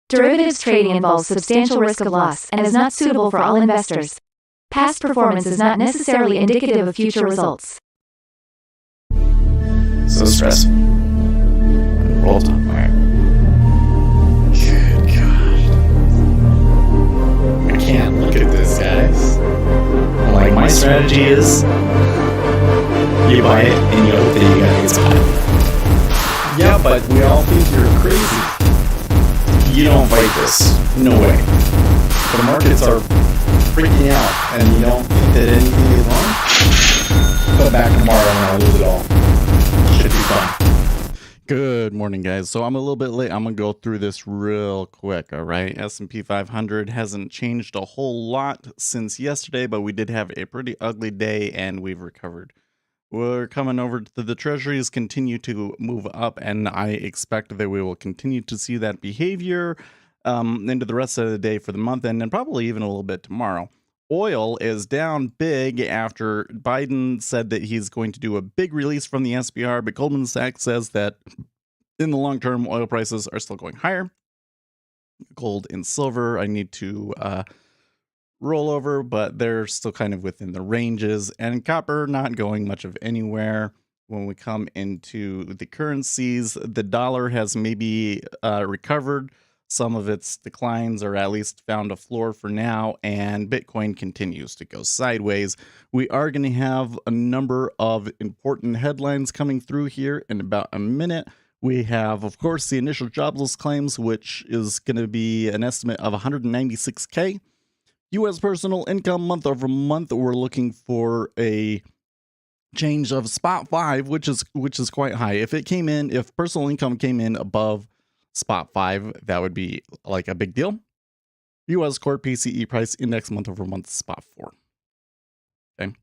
Derivatives trading involves substantial risk of loss and is not suitable for all investors. Past performance is not necessarily indicative of future results. So stressful. Roll time, right? Good God. I can't look at this, guys. Like, my strategy is you buy it and you hope that you got these pie. Yeah, but we all think you're crazy. You don't fight this. No way. The markets are freaking out and you don't think that anything is wrong? Come back tomorrow and I'll lose it all. Should be fun. Good morning, guys. So I'm a little bit late. I'm gonna go through this real quick. All right, S&P 500 hasn't changed a whole lot since yesterday, but we did have a pretty ugly day and we've recovered. We're coming over to the treasuries, continue to move up, and I expect that we will continue to see that behavior into the rest of the day for the month end, and probably even a little bit tomorrow. Oil is down big after Biden said that he's going to do a big release from the SPR, but Goldman Sachs says that in the long term, oil prices are still going higher. Gold and silver, I need to roll over, but they're still kind of within the ranges, and copper not going much of anywhere. When we come into the currencies, the dollar has maybe recovered some of its declines, or at least found a floor for now, and Bitcoin continues to go sideways. We are going to have a number of important headlines coming through here in about a minute. We have, of course, the initial jobless claims, which is going to be an estimate of 196K. U.S. personal income month over month, we're looking for a change of spot 5, which is quite high. If personal income came in above spot 5, that would be like a big deal. U.S. core PCE price index month over month, spot 4. Okay,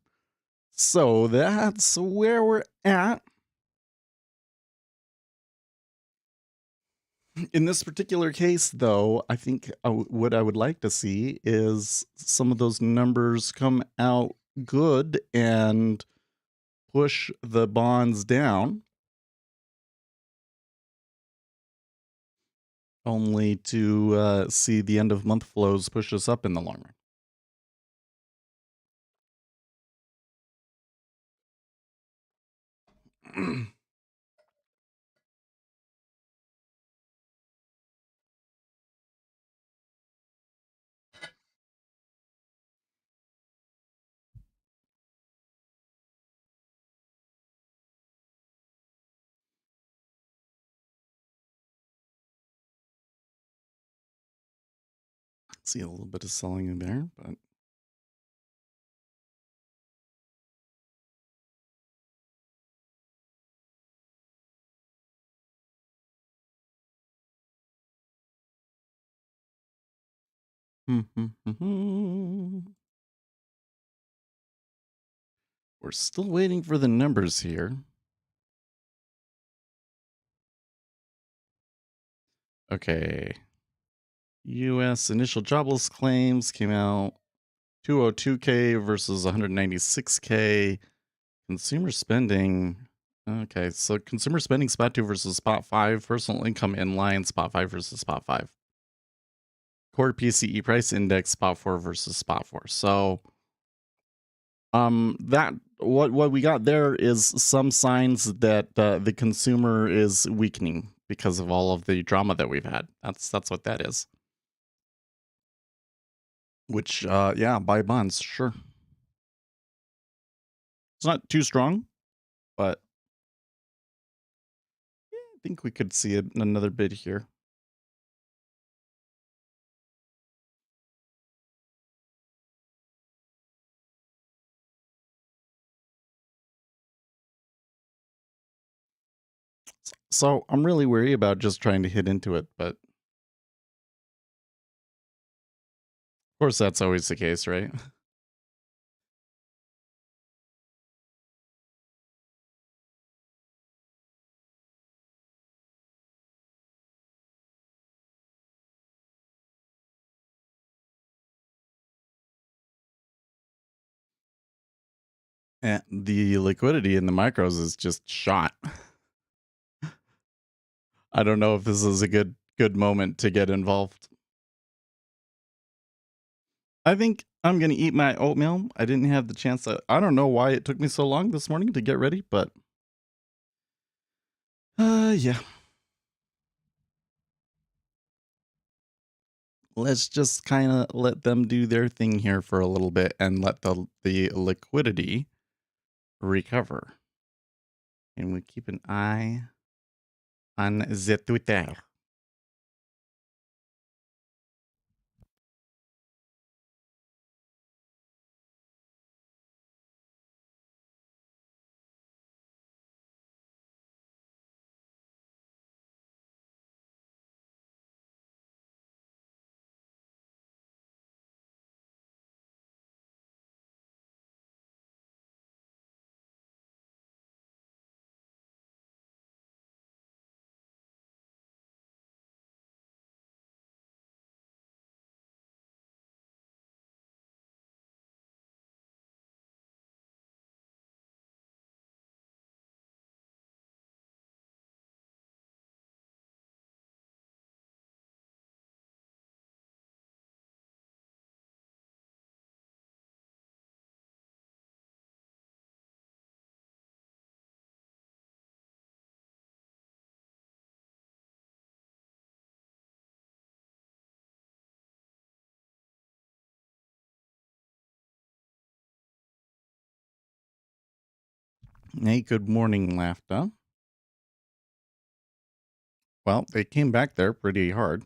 so that's where we're at. In this particular case, though, I think what I would like to see is some of those numbers come out good and push the bonds down, only to see the end of month flows push us up in the long run. See a little bit of selling in there, but we're still waiting for the numbers here. Okay. U.S. initial jobless claims came out 202K versus 196K. Consumer spending. Okay, so consumer spending spot 2 versus spot 5. Personal income in line, spot 5 versus spot 5. Core PCE price index, spot 4 versus spot 4. So that what we got there is some signs that the consumer is weakening because of all of the drama that we've had. That's what that is. Which yeah, buy bonds, sure. It's not too strong, but yeah, I think we could see another bid here. So I'm really worried about just trying to hit into it, but of course that's always the case, right? And the liquidity in the micros is just shot. I don't know if this is a good good moment to get involved. I think I'm gonna eat my oatmeal. I didn't have the chance to. I don't know why it took me so long this morning to get ready, but yeah. Let's just kind of let them do their thing here for a little bit and let the liquidity recover. And we keep an eye on the Twitter. Hey, good morning, Laughter. Well, they came back there pretty hard.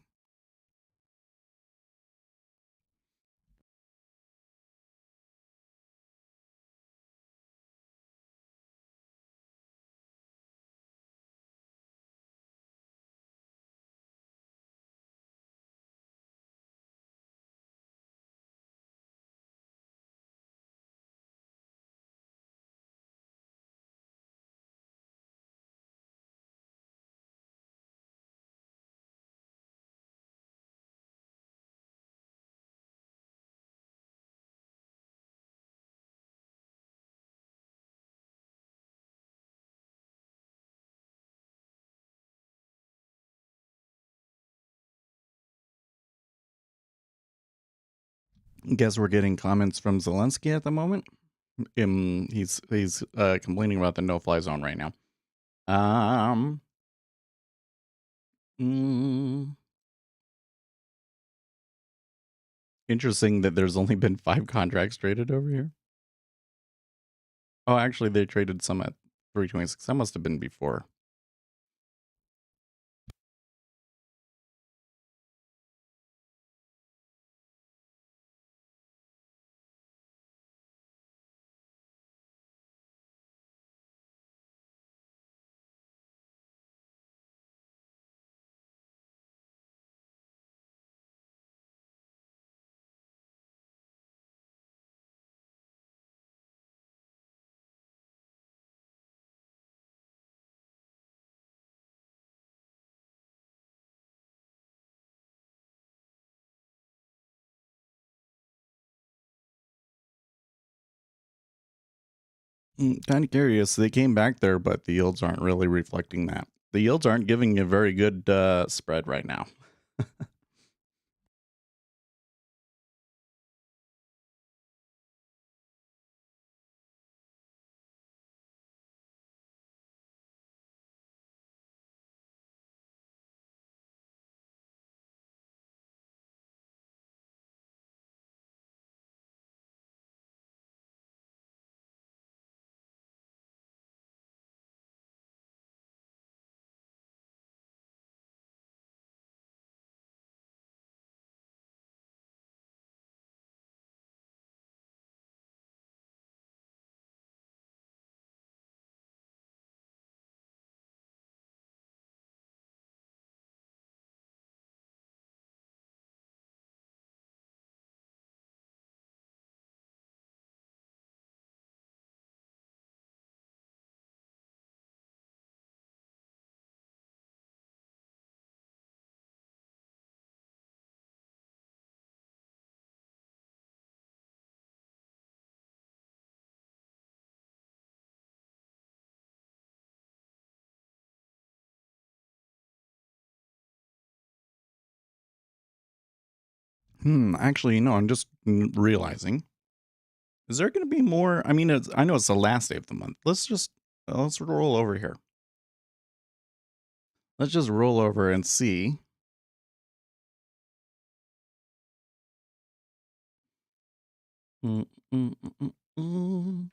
Guess we're getting comments from Zelensky at the moment. He's complaining about the no-fly zone right now. Mm, Interesting that there's only been 5 contracts traded over here. Oh, actually, they traded some at 326. That must have been before. Kind of curious. They came back there, but the yields aren't really reflecting that. The yields aren't giving a very good spread right now. Actually, no, I'm just realizing. Is there going to be more? I mean, I know it's the last day of the month. Let's roll over here. Let's just roll over and see. Mm, mm, mm, mm, mm.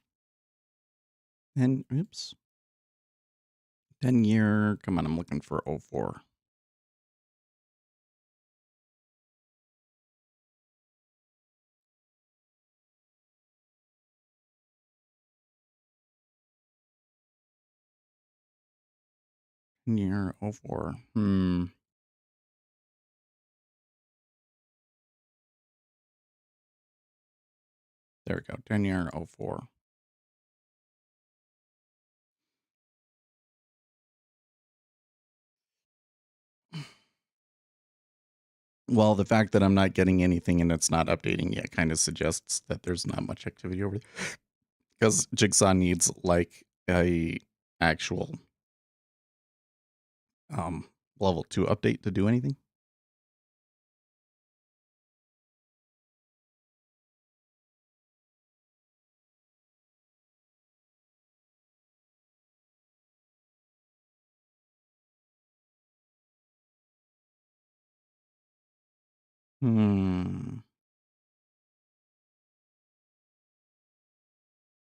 And oops. 10-year. Come on, I'm looking for 04. Year 04. There we go. 10-year 04. Well, the fact that I'm not getting anything and it's not updating yet kind of suggests that there's not much activity over there. Because Jigsaw needs like a actual level 2 update to do anything.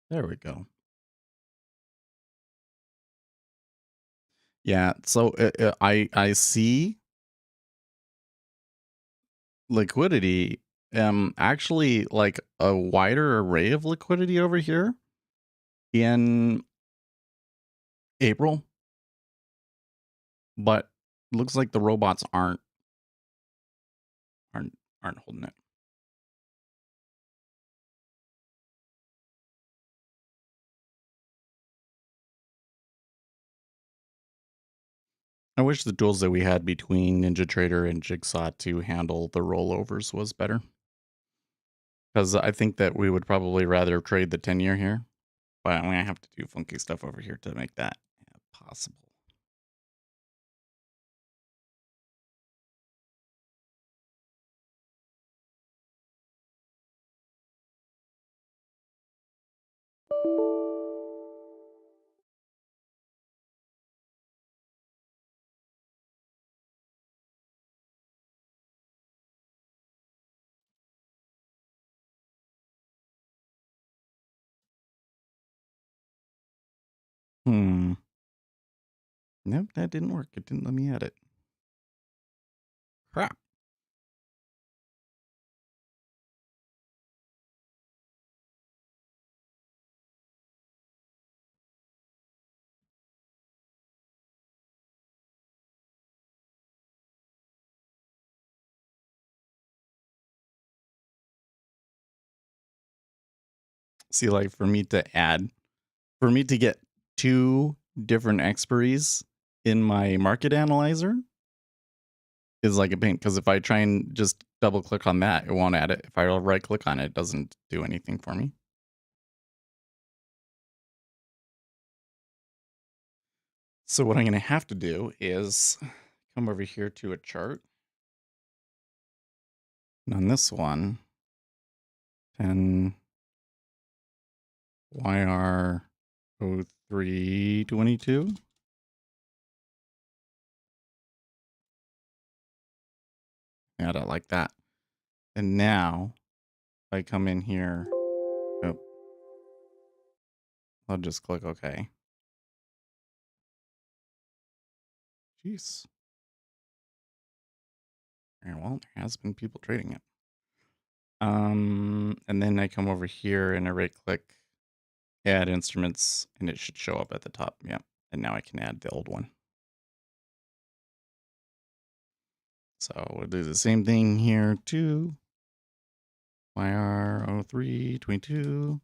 There we go. Yeah, so I see liquidity, actually like a wider array of liquidity over here in April, but looks like the robots aren't holding it. I wish the tools that we had between NinjaTrader and Jigsaw to handle the rollovers was better. Because I think that we would probably rather trade the 10-year here. But I'm going to have to do funky stuff over here to make that possible. Nope, that didn't work. It didn't let me edit. Crap. See, like for me to get 2 different expiries in my market analyzer is like a pain. Because if I try and just double click on that, it won't add it. If I right click on it, it doesn't do anything for me. So what I'm going to have to do is come over here to a chart. And on this one, 10 YR 0322. Add it like that. And now if I come in here, oh, I'll just click OK. Jeez. Well, there has been people trading it. And then I come over here and I right click, add instruments, and it should show up at the top. Yeah. And now I can add the old one. So we'll do the same thing here too. YR 0322.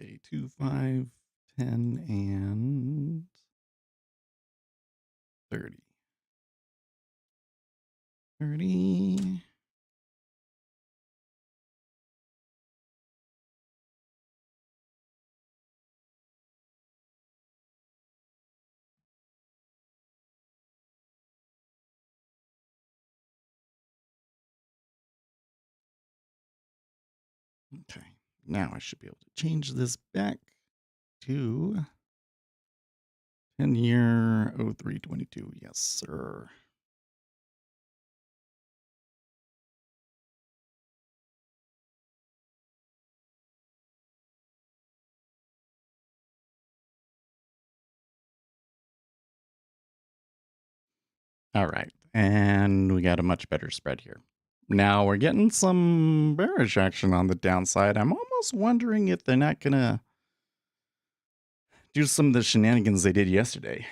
Okay, 2, 5, 10, and 30. 30. Okay, now I should be able to change this back to 10-year 0322. Yes, sir. All right, and we got a much better spread here. Now we're getting some bearish action on the downside. I'm almost wondering if they're not gonna do some of the shenanigans they did yesterday.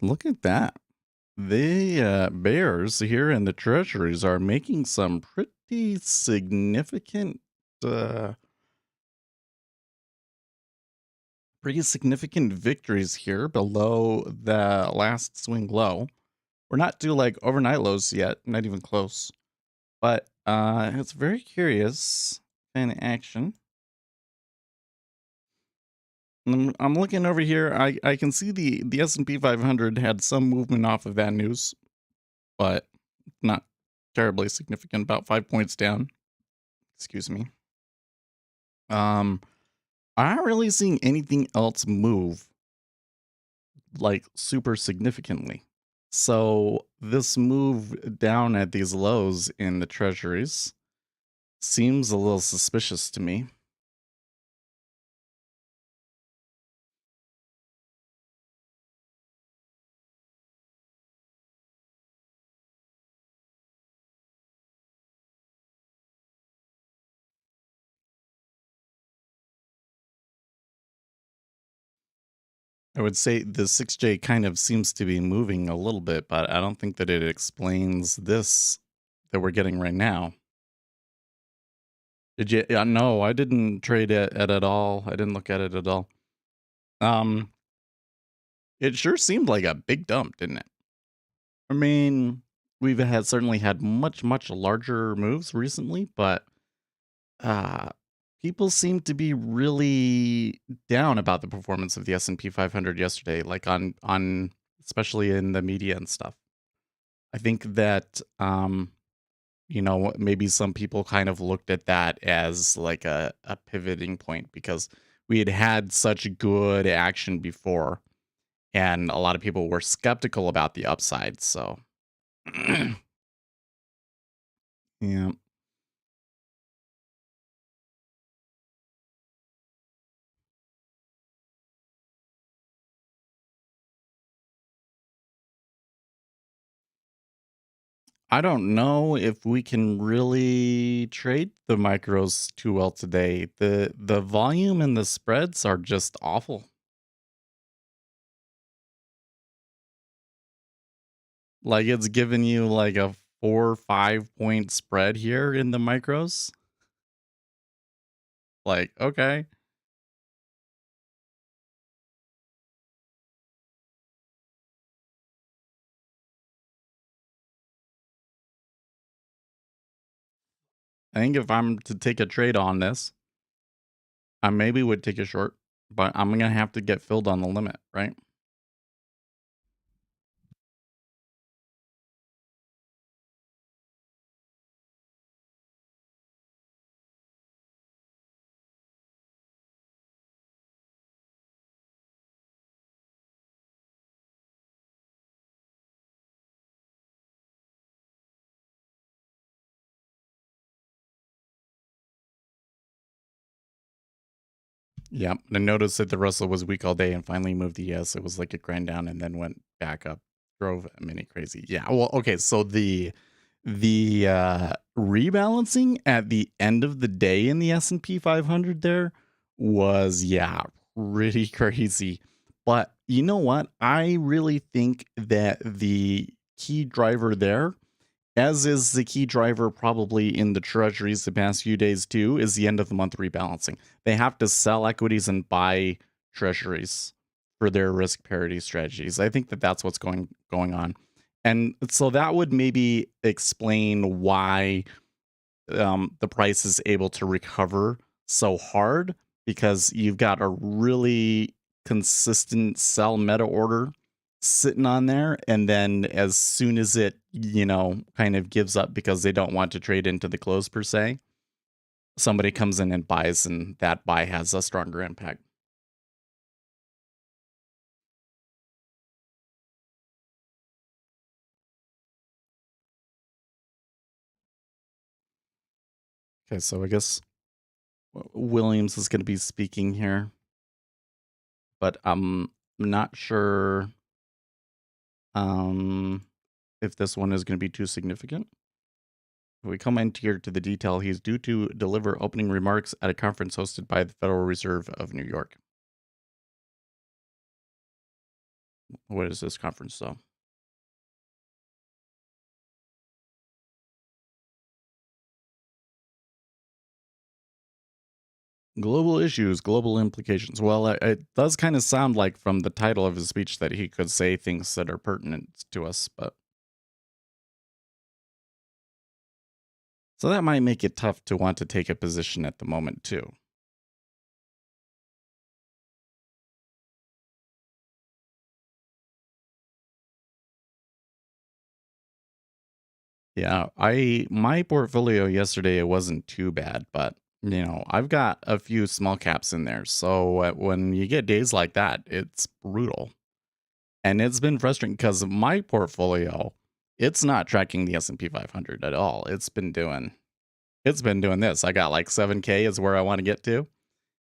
Look at that. The bears here in the treasuries are making some uh, pretty significant victories here below the last swing low. We're not to like overnight lows yet, not even close. But it's very curious kind of action. I'm looking over here. I can see the S&P 500 had some movement off of that news, but not terribly significant. About 5 points down. Excuse me. I'm not really seeing anything else move like super significantly. So this move down at these lows in the treasuries seems a little suspicious to me. I would say the 6J kind of seems to be moving a little bit, but I don't think that it explains this that we're getting right now. Did you? Yeah, no, I didn't trade it at all. I didn't look at it at all. Um, it sure seemed like a big dump, didn't it? I mean, we've had certainly had much larger moves recently, but uh people seem to be really down about the performance of the S&P 500 yesterday, like on especially in the media and stuff. I think that maybe some people kind of looked at that as like a pivoting point because we had had such good action before, and a lot of people were skeptical about the upside. So, yeah. I don't know if we can really trade the micros too well today. The volume and the spreads are just awful. Like it's giving you like a 4 or 5 point spread here in the micros. Like, okay. I think if I'm to take a trade on this, I maybe would take a short, but I'm gonna have to get filled on the limit, right? Yeah. I noticed that the Russell was weak all day and finally moved the yes. It was like a grind down and then went back up. Drove mini crazy. Yeah. Well, okay. So the rebalancing at the end of the day in the S&P 500 there was, yeah, pretty crazy. But you know what? I really think that the key driver there, as is the key driver probably in the treasuries the past few days too, is the end of the month rebalancing. They have to sell equities and buy treasuries for their risk parity strategies. I think that that's what's going on. And so that would maybe explain why the price is able to recover so hard, because you've got a really consistent sell meta order sitting on there, and then as soon as it kind of gives up because they don't want to trade into the close per se, somebody comes in and buys, and that buy has a stronger impact. Okay, so I guess Williams is going to be speaking here, but I'm not sure um if this one is going to be too significant. If we come in here to the detail, he's due to deliver opening remarks at a conference hosted by the Federal Reserve of New York. What is this conference, though? Global issues, global implications. Well, it does kind of sound like from the title of his speech that he could say things that are pertinent to us, but so that might make it tough to want to take a position at the moment, too. Yeah, my portfolio yesterday, it wasn't too bad, but I've got a few small caps in there. So when you get days like that, it's brutal. And it's been frustrating because my portfolio, it's not tracking the S&P 500 at all. It's been doing this. I got like 7K is where I want to get to.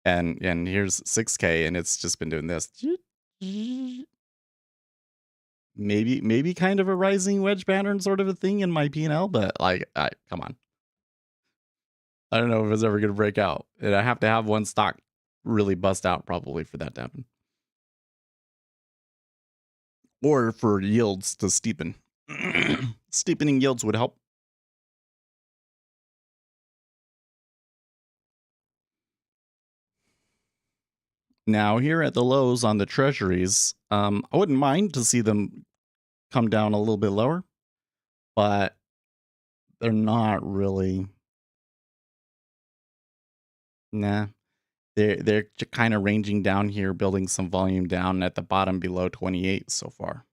And here's 6K, and it's just been doing this. Maybe kind of a rising wedge pattern sort of a thing in my P&L, but like, come on. I don't know if it's ever going to break out. And I have to have one stock really bust out probably for that to happen. Or for yields to steepen. Steepening yields would help. Now, here at the lows on the treasuries, I wouldn't mind to see them come down a little bit lower, but they're not really. Nah, they're kind of ranging down here, building some volume down at the bottom below 28 so far.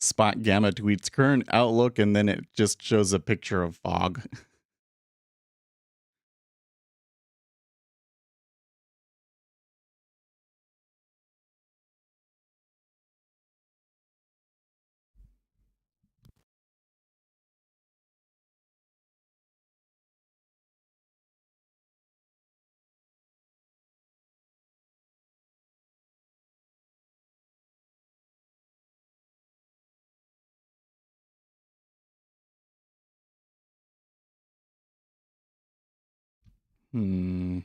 Spot Gamma tweets current outlook, and then it just shows a picture of fog. Hmm.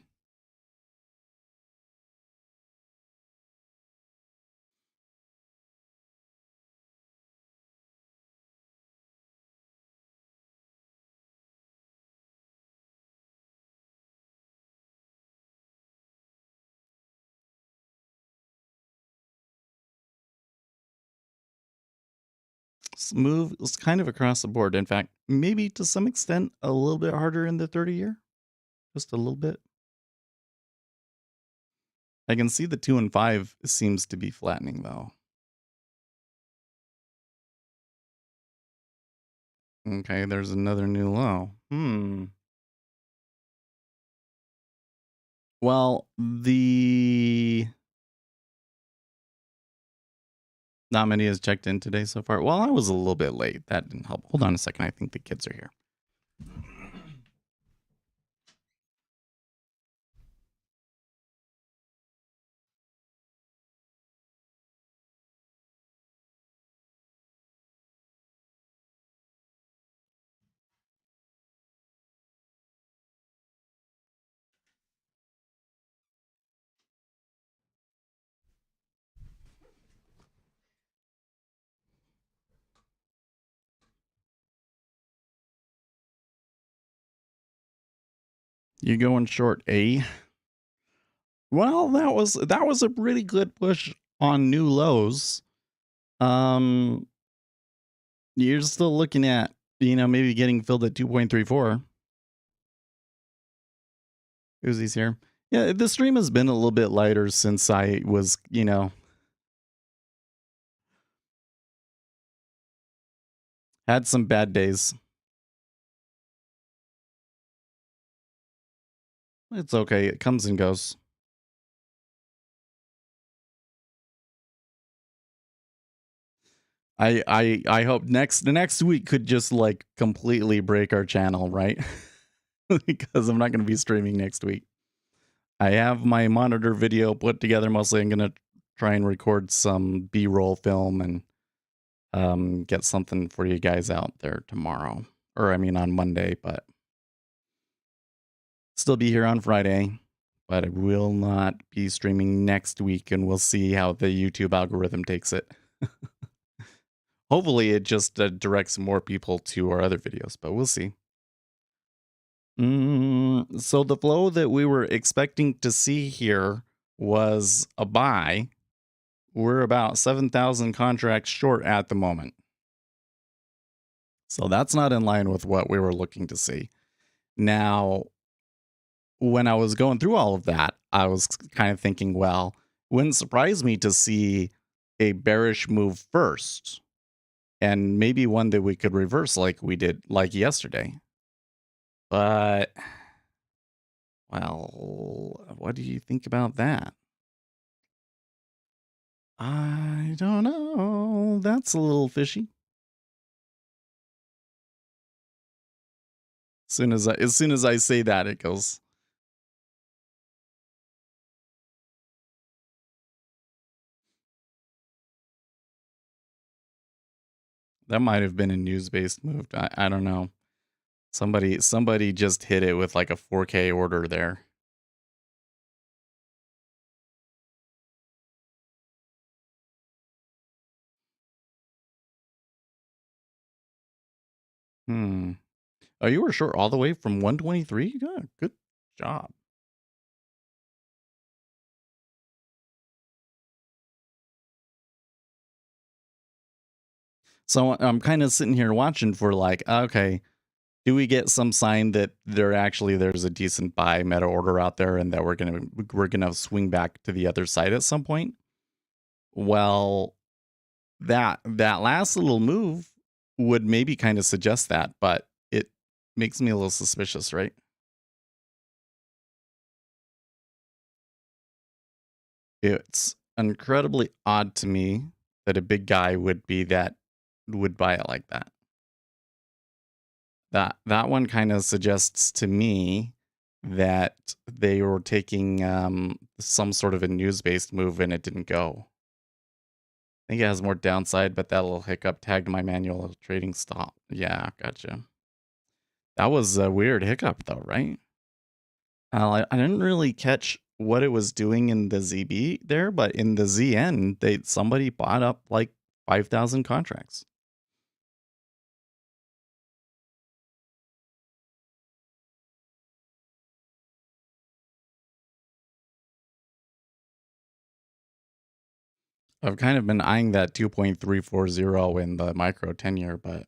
Smooth is kind of across the board. In fact, maybe to some extent a little bit harder in the 30 year. Just a little bit. I can see the 2 and 5 seems to be flattening though. Okay, there's another new low. Well, not many has checked in today so far. Well, I was a little bit late. That didn't help. Hold on a second. I think the kids are here. You going short A? Well, that was a really good push on new lows. You're still looking at, maybe getting filled at 2.34. Uzi's here. Yeah, the stream has been a little bit lighter since I was, had some bad days. It's okay. It comes and goes. I hope the next week could just like completely break our channel, right? Because I'm not going to be streaming next week. I have my monitor video put together. Mostly I'm going to try and record some B-roll film and get something for you guys out there tomorrow. Or I mean on Monday, but still be here on Friday. But I will not be streaming next week, and we'll see how the YouTube algorithm takes it. Hopefully it just directs more people to our other videos, but we'll see. So the flow that we were expecting to see here was a buy. We're about 7,000 contracts short at the moment. So that's not in line with what we were looking to see. Now, when I was going through all of that, I was kind of thinking, well, wouldn't surprise me to see a bearish move first. And maybe one that we could reverse like we did like yesterday. But, well, what do you think about that? I don't know. That's a little fishy. As soon as I say that, it goes. That might have been a news-based move. I don't know. Somebody just hit it with like a 4K order there. Oh, you were short all the way from 123? Yeah, good job. So I'm kind of sitting here watching for like, okay, do we get some sign that there's a decent buy meta order out there and that we're gonna swing back to the other side at some point? Well, that last little move would maybe kind of suggest that, but it makes me a little suspicious, right? It's incredibly odd to me that a big guy would buy it like that. That one kind of suggests to me that they were taking some sort of a news-based move and it didn't go. I think it has more downside, but that little hiccup tagged my manual trading stop. Yeah, gotcha. That was a weird hiccup though, right? I didn't really catch what it was doing in the ZB there, but in the ZN, somebody bought up like 5,000 contracts. I've kind of been eyeing that 2.340 in the micro 10-year, but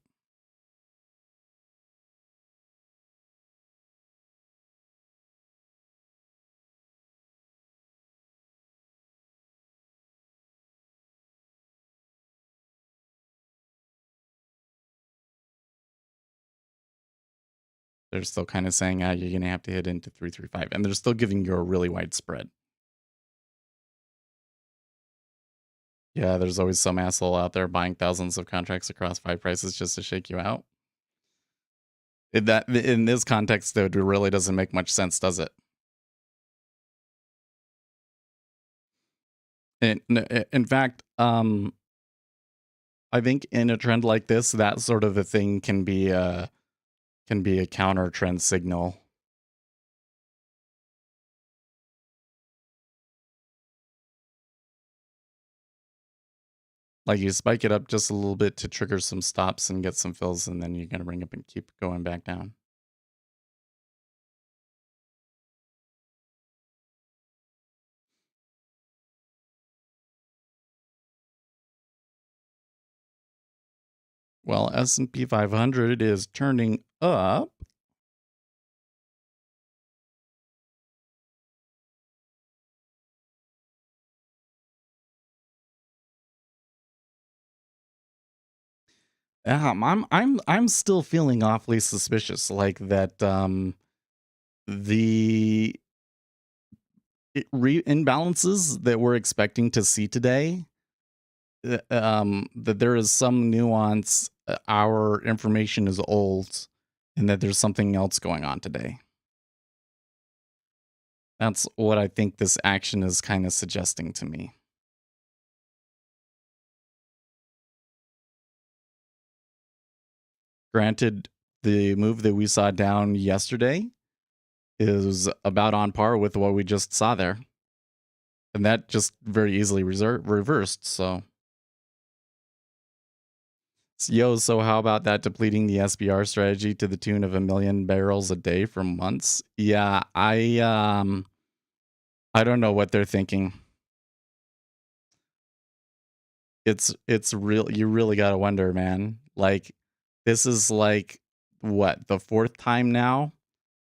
they're still kind of saying, you're going to have to hit into 335, and they're still giving you a really wide spread. Yeah, there's always some asshole out there buying thousands of contracts across 5 prices just to shake you out. In this context, though, it really doesn't make much sense, does it? In fact, I think in a trend like this, that sort of a thing can be a counter trend signal. Like you spike it up just a little bit to trigger some stops and get some fills, and then you're gonna bring up and keep going back down. Well, S&P 500 is turning up. I'm still feeling awfully suspicious, like that. The imbalances that we're expecting to see today, that there is some nuance. Our information is old, and that there's something else going on today. That's what I think this action is kind of suggesting to me. Granted, the move that we saw down yesterday is about on par with what we just saw there. And that just very easily reversed, so. Yo, so how about that depleting the SBR strategy to the tune of 1 million barrels a day for months? Yeah, I don't know what they're thinking. It's real. You really gotta wonder, man. Like, this is like what, the 4th time now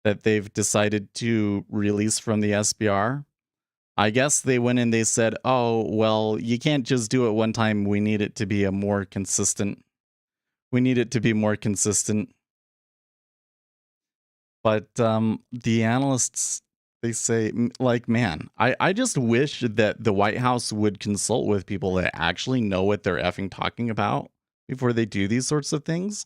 that they've decided to release from the SBR. I guess they went and they said, "Oh, well, you can't just do it one time. We need it to be more consistent. We need it to be more consistent." But the analysts, they say, like, man, I just wish that the White House would consult with people that actually know what they're effing talking about before they do these sorts of things.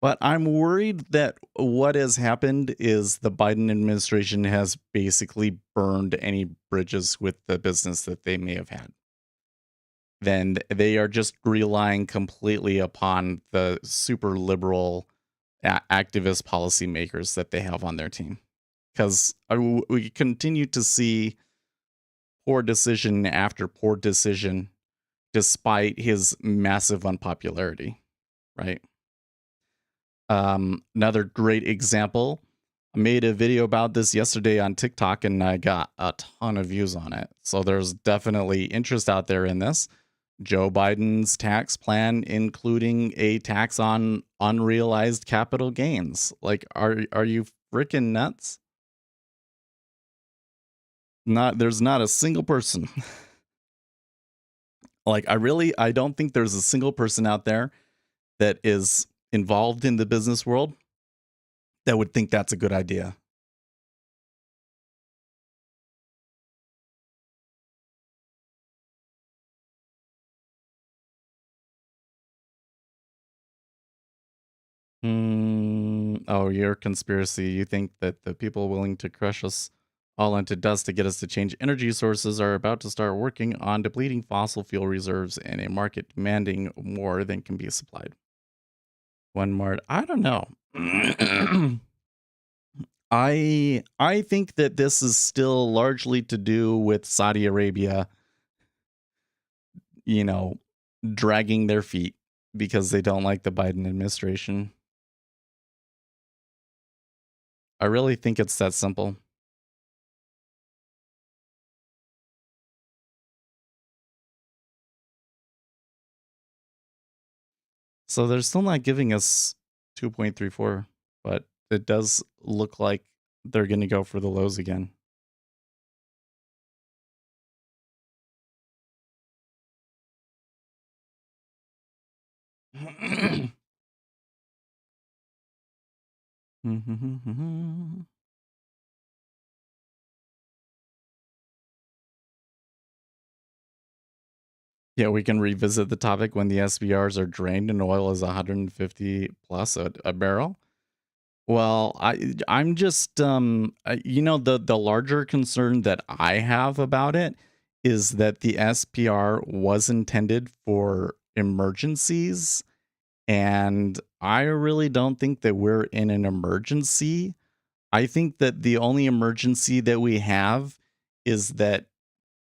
But I'm worried that what has happened is the Biden administration has basically burned any bridges with the business that they may have had. Then they are just relying completely upon the super liberal activist policymakers that they have on their team. Because we continue to see poor decision after poor decision despite his massive unpopularity, right? Another great example. I made a video about this yesterday on TikTok and I got a ton of views on it. So there's definitely interest out there in this. Joe Biden's tax plan, including a tax on unrealized capital gains. Like, are you freaking nuts? There's not a single person Like, I don't think there's a single person out there that is involved in the business world that would think that's a good idea. Oh, your conspiracy. You think that the people willing to crush us all into dust to get us to change energy sources are about to start working on depleting fossil fuel reserves in a market demanding more than can be supplied. One more. I don't know. I think that this is still largely to do with Saudi Arabia, you know, dragging their feet because they don't like the Biden administration. I really think it's that simple. So they're still not giving us 2.34, but it does look like they're going to go for the lows again. Yeah, we can revisit the topic when the SBRs are drained and oil is 150 plus a barrel. Well, I'm just the larger concern that I have about it is that the SPR was intended for emergencies, and I really don't think that we're in an emergency. I think that the only emergency that we have is that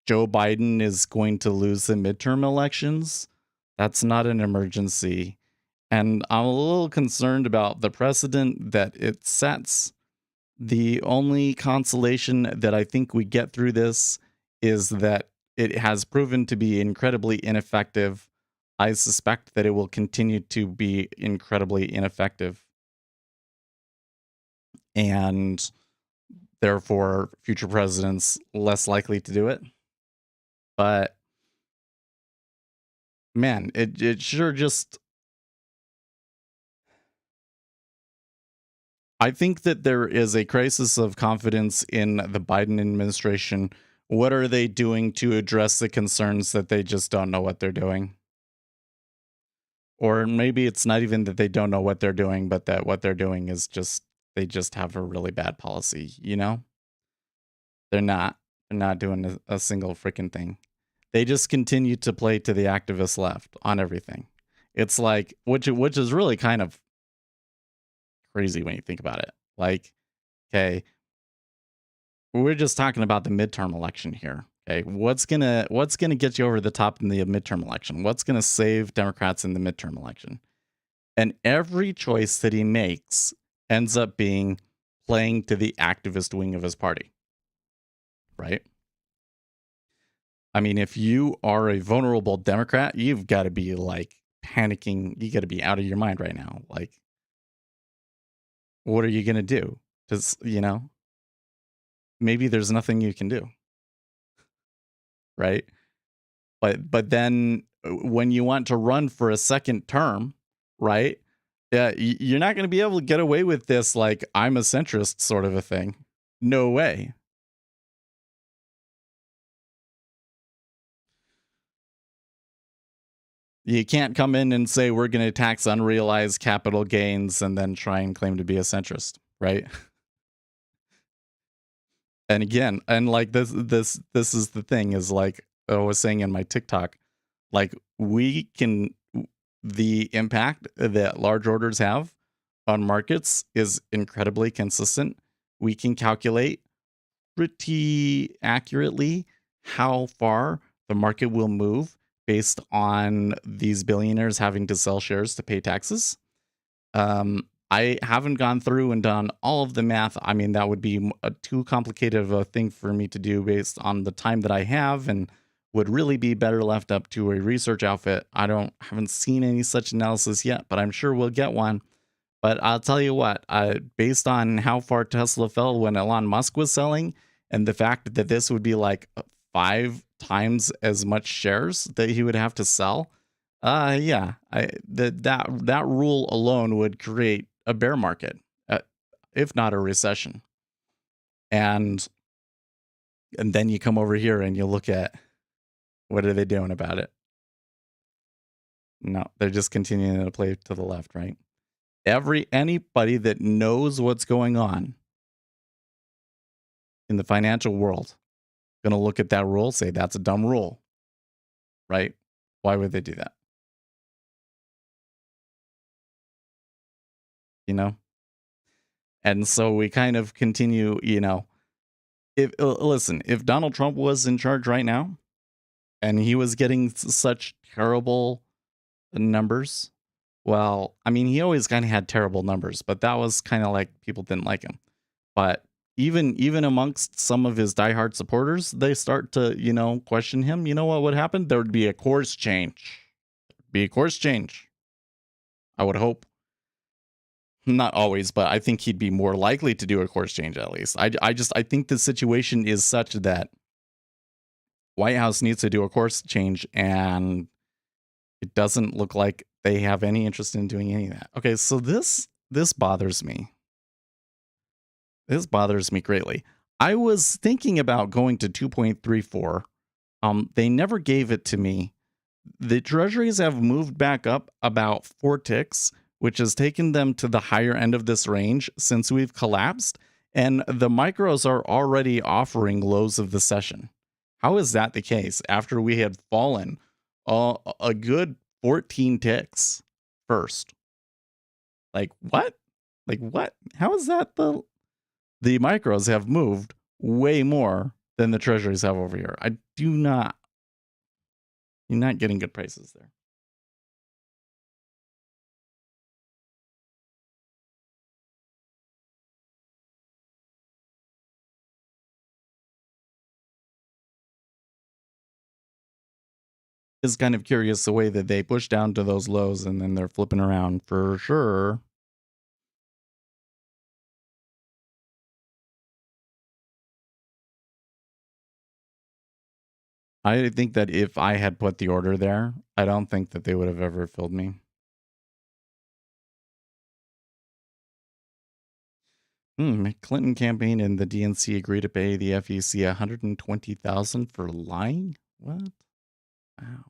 Joe Biden is going to lose the midterm elections. That's not an emergency. And I'm a little concerned about the precedent that it sets. The only consolation that I think we get through this is that it has proven to be incredibly ineffective. I suspect that it will continue to be incredibly ineffective. And therefore, future presidents less likely to do it. But man, it sure just I think that there is a crisis of confidence in the Biden administration. What are they doing to address the concerns that they just don't know what they're doing? Or maybe it's not even that they don't know what they're doing, but that what they're doing is just they just have a really bad policy, you know? They're not. They're not doing a single freaking thing. They just continue to play to the activist left on everything. It's like which is really kind of crazy when you think about it. Like, okay, we're just talking about the midterm election here. Okay, what's gonna get you over the top in the midterm election? What's gonna save Democrats in the midterm election? And every choice that he makes ends up being playing to the activist wing of his party, right? I mean, if you are a vulnerable Democrat, you've got to be like panicking. You got to be out of your mind right now. Like, what are you gonna do? Because maybe there's nothing you can do, right? But then when you want to run for a second term, right? Yeah, you're not going to be able to get away with this like I'm a centrist sort of a thing. No way. You can't come in and say we're going to tax unrealized capital gains and then try and claim to be a centrist, right? And again, and like this is the thing is like I was saying in my TikTok, like the impact that large orders have on markets is incredibly consistent. We can calculate pretty accurately how far the market will move based on these billionaires having to sell shares to pay taxes. I haven't gone through and done all of the math. I mean, that would be too complicated of a thing for me to do based on the time that I have and would really be better left up to a research outfit. Haven't seen any such analysis yet, but I'm sure we'll get one. But I'll tell you what, based on how far Tesla fell when Elon Musk was selling and the fact that this would be like 5 times as much shares that he would have to sell, yeah, that rule alone would create a bear market, uh, if not a recession. And then you come over here and you look at what are they doing about it? No, they're just continuing to play to the left, right? Anybody that knows what's going on in the financial world gonna look at that rule, say that's a dumb rule, right? Why would they do that? You know? And so we kind of continue, if listen, if Donald Trump was in charge right now and he was getting such terrible numbers, well, I mean, he always kind of had terrible numbers, but that was kind of like people didn't like him. But even amongst some of his diehard supporters, they start to, question him. You know what would happen? There would be a course change. Be a course change. I would hope. Not always, but I think he'd be more likely to do a course change at least. I think the situation is such that White House needs to do a course change, and it doesn't look like they have any interest in doing any of that. Okay, so this bothers me. This bothers me greatly. I was thinking about going to 2.34. They never gave it to me. The treasuries have moved back up about 4 ticks, which has taken them to the higher end of this range since we've collapsed, and the micros are already offering lows of the session. How is that the case after we had fallen a good 14 ticks first? Like what? Like what? How is that the micros have moved way more than the treasuries have over here? You're not getting good prices there. Is kind of curious the way that they push down to those lows and then they're flipping around for sure. I think that if I had put the order there, I don't think that they would have ever filled me. Clinton campaign and the DNC agree to pay the FEC $120,000 for lying? What? Wow.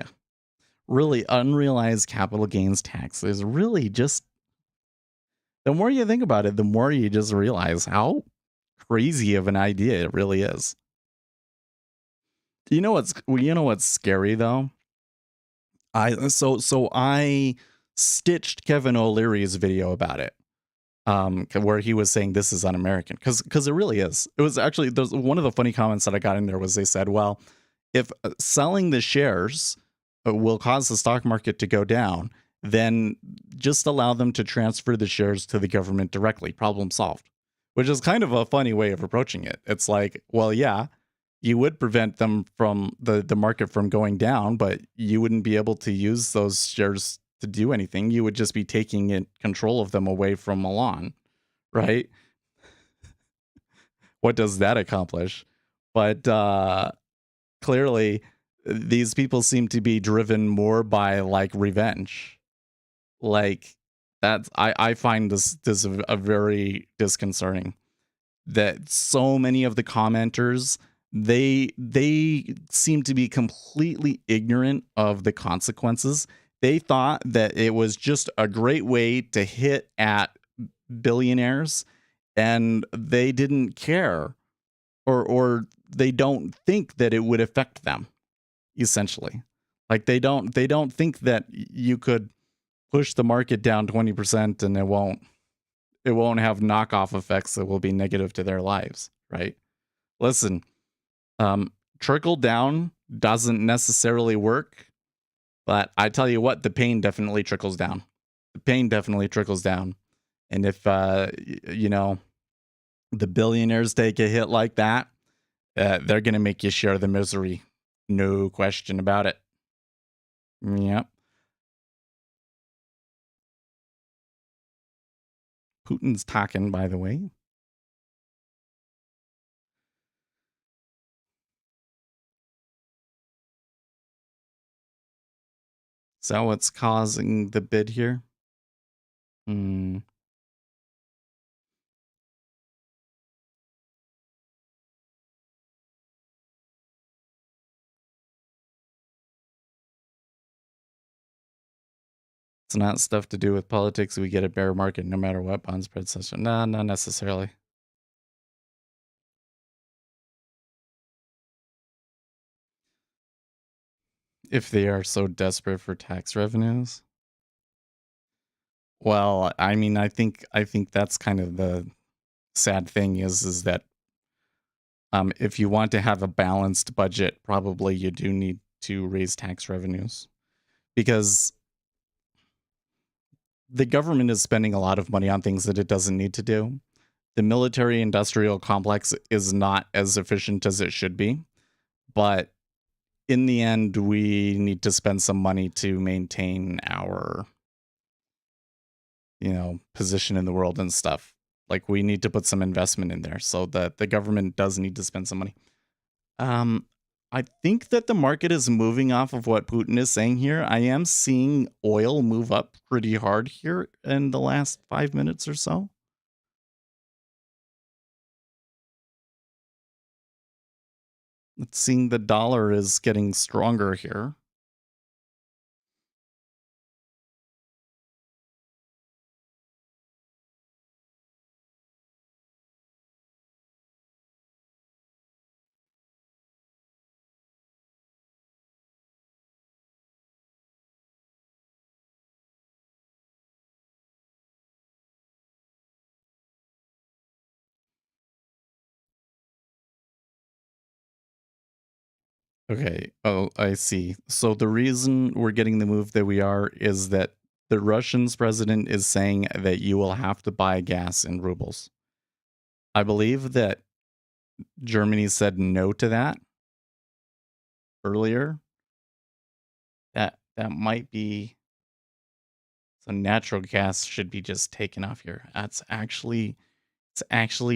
Yeah. Really, unrealized capital gains tax is really just, the more you think about it, the more you just realize how crazy of an idea it really is. You know what's scary though? I stitched Kevin O'Leary's video about it, where he was saying this is un-American, because it really is. It was actually, there's one of the funny comments that I got in there was they said, well, if selling the shares will cause the stock market to go down, then just allow them to transfer the shares to the government directly. Problem solved. Which is kind of a funny way of approaching it. It's like, well, yeah, you would prevent them from the market from going down, but you wouldn't be able to use those shares to do anything. You would just be taking control of them away from Milan, right? What does that accomplish? But clearly, these people seem to be driven more by like revenge. Like I find this a very disconcerting that so many of the commenters, they seem to be completely ignorant of the consequences. They thought that it was just a great way to hit at billionaires, and they didn't care, or they don't think that it would affect them, essentially. Like they don't think that you could push the market down 20% and it won't have knockoff effects that will be negative to their lives, right? Listen, trickle down doesn't necessarily work, but I tell you what, the pain definitely trickles down. The pain definitely trickles down. And if, the billionaires take a hit like that, they're going to make you share the misery. No question about it. Yep. Putin's talking, by the way. Is that what's causing the bid here? Hmm. It's not stuff to do with politics. We get a bear market no matter what bond spread says. No, not necessarily. If they are so desperate for tax revenues. Well, I mean, I think that's kind of the sad thing is that if you want to have a balanced budget, probably you do need to raise tax revenues because the government is spending a lot of money on things that it doesn't need to do. The military industrial complex is not as efficient as it should be, but in the end, we need to spend some money to maintain our, position in the world and stuff. Like we need to put some investment in there so that the government does need to spend some money. Um, I think that the market is moving off of what Putin is saying here. I am seeing oil move up pretty hard here in the last 5 minutes or so. It's seeing the dollar is getting stronger here. Okay. Oh, I see. So the reason we're getting the move that we are is that the Russian's president is saying that you will have to buy gas in rubles. I believe that Germany said no to that earlier. That might be, so natural gas should be just taken off here. It's actually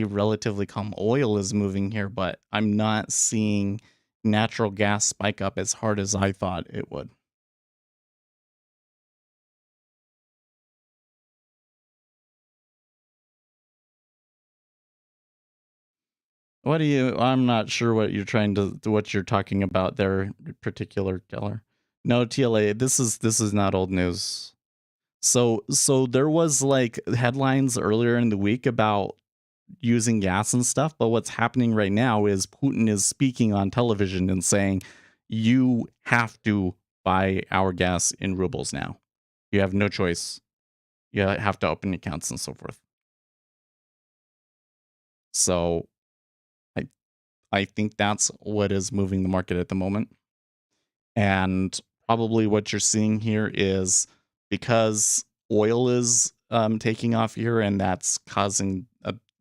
relatively calm. Oil is moving here, but I'm not seeing natural gas spike up as hard as I thought it would. I'm not sure what you're talking about there, particular Keller. No, TLA, this is not old news. So there was like headlines earlier in the week about using gas and stuff, but what's happening right now is Putin is speaking on television and saying you have to buy our gas in rubles now. You have no choice. You have to open accounts and so forth. So I I think that's what is moving the market at the moment. And probably what you're seeing here is because oil is taking off here, and that's causing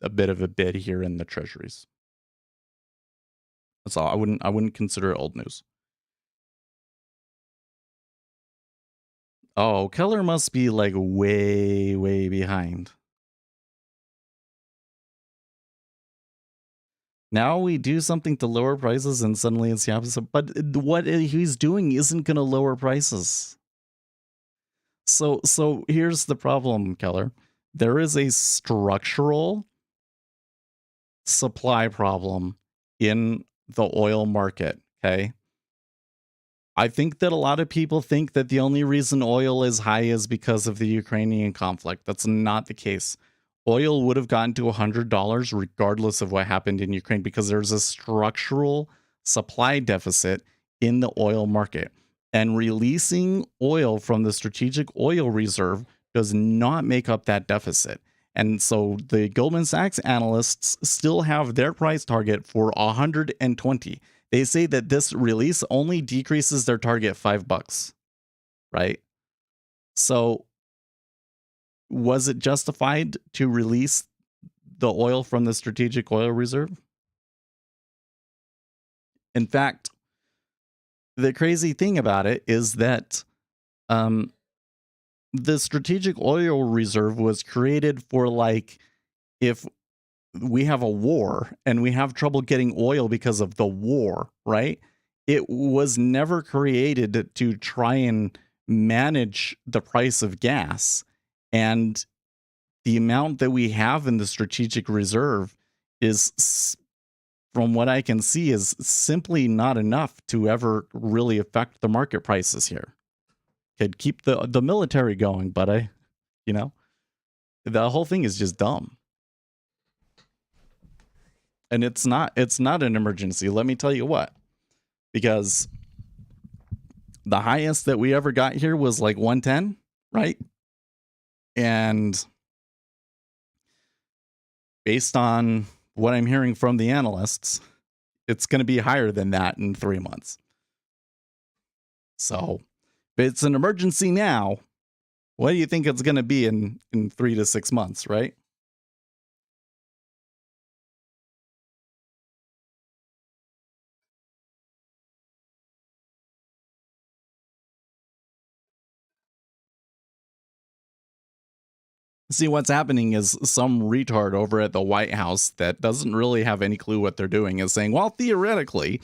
a bit of a bid here in the treasuries. That's all. I wouldn't consider it old news. Oh, Keller must be like way, way behind. Now we do something to lower prices and suddenly it's the opposite. But what he's doing isn't going to lower prices. So here's the problem, Keller. There is a structural supply problem in the oil market, okay? I think that a lot of people think that the only reason oil is high is because of the Ukrainian conflict. That's not the case. Oil would have gotten to $100 regardless of what happened in Ukraine because there's a structural supply deficit in the oil market. And releasing oil from the strategic oil reserve does not make up that deficit. And so the Goldman Sachs analysts still have their price target for 120. They say that this release only decreases their target $5, right? So was it justified to release the oil from the strategic oil reserve? In fact, the crazy thing about it is that the strategic oil reserve was created for, like, if we have a war and we have trouble getting oil because of the war, right? It was never created to try and manage the price of gas. And the amount that we have in the strategic reserve is, from what I can see, is simply not enough to ever really affect the market prices here. Could keep the military going, but you know, the whole thing is just dumb. And it's not an emergency, let me tell you what. Because the highest that we ever got here was like 110, right? And based on what I'm hearing from the analysts, it's going to be higher than that in 3 months. So, if it's an emergency now, what do you think it's going to be in 3 to 6 months, right? See, what's happening is some retard over at the White House that doesn't really have any clue what they're doing is saying, well, theoretically,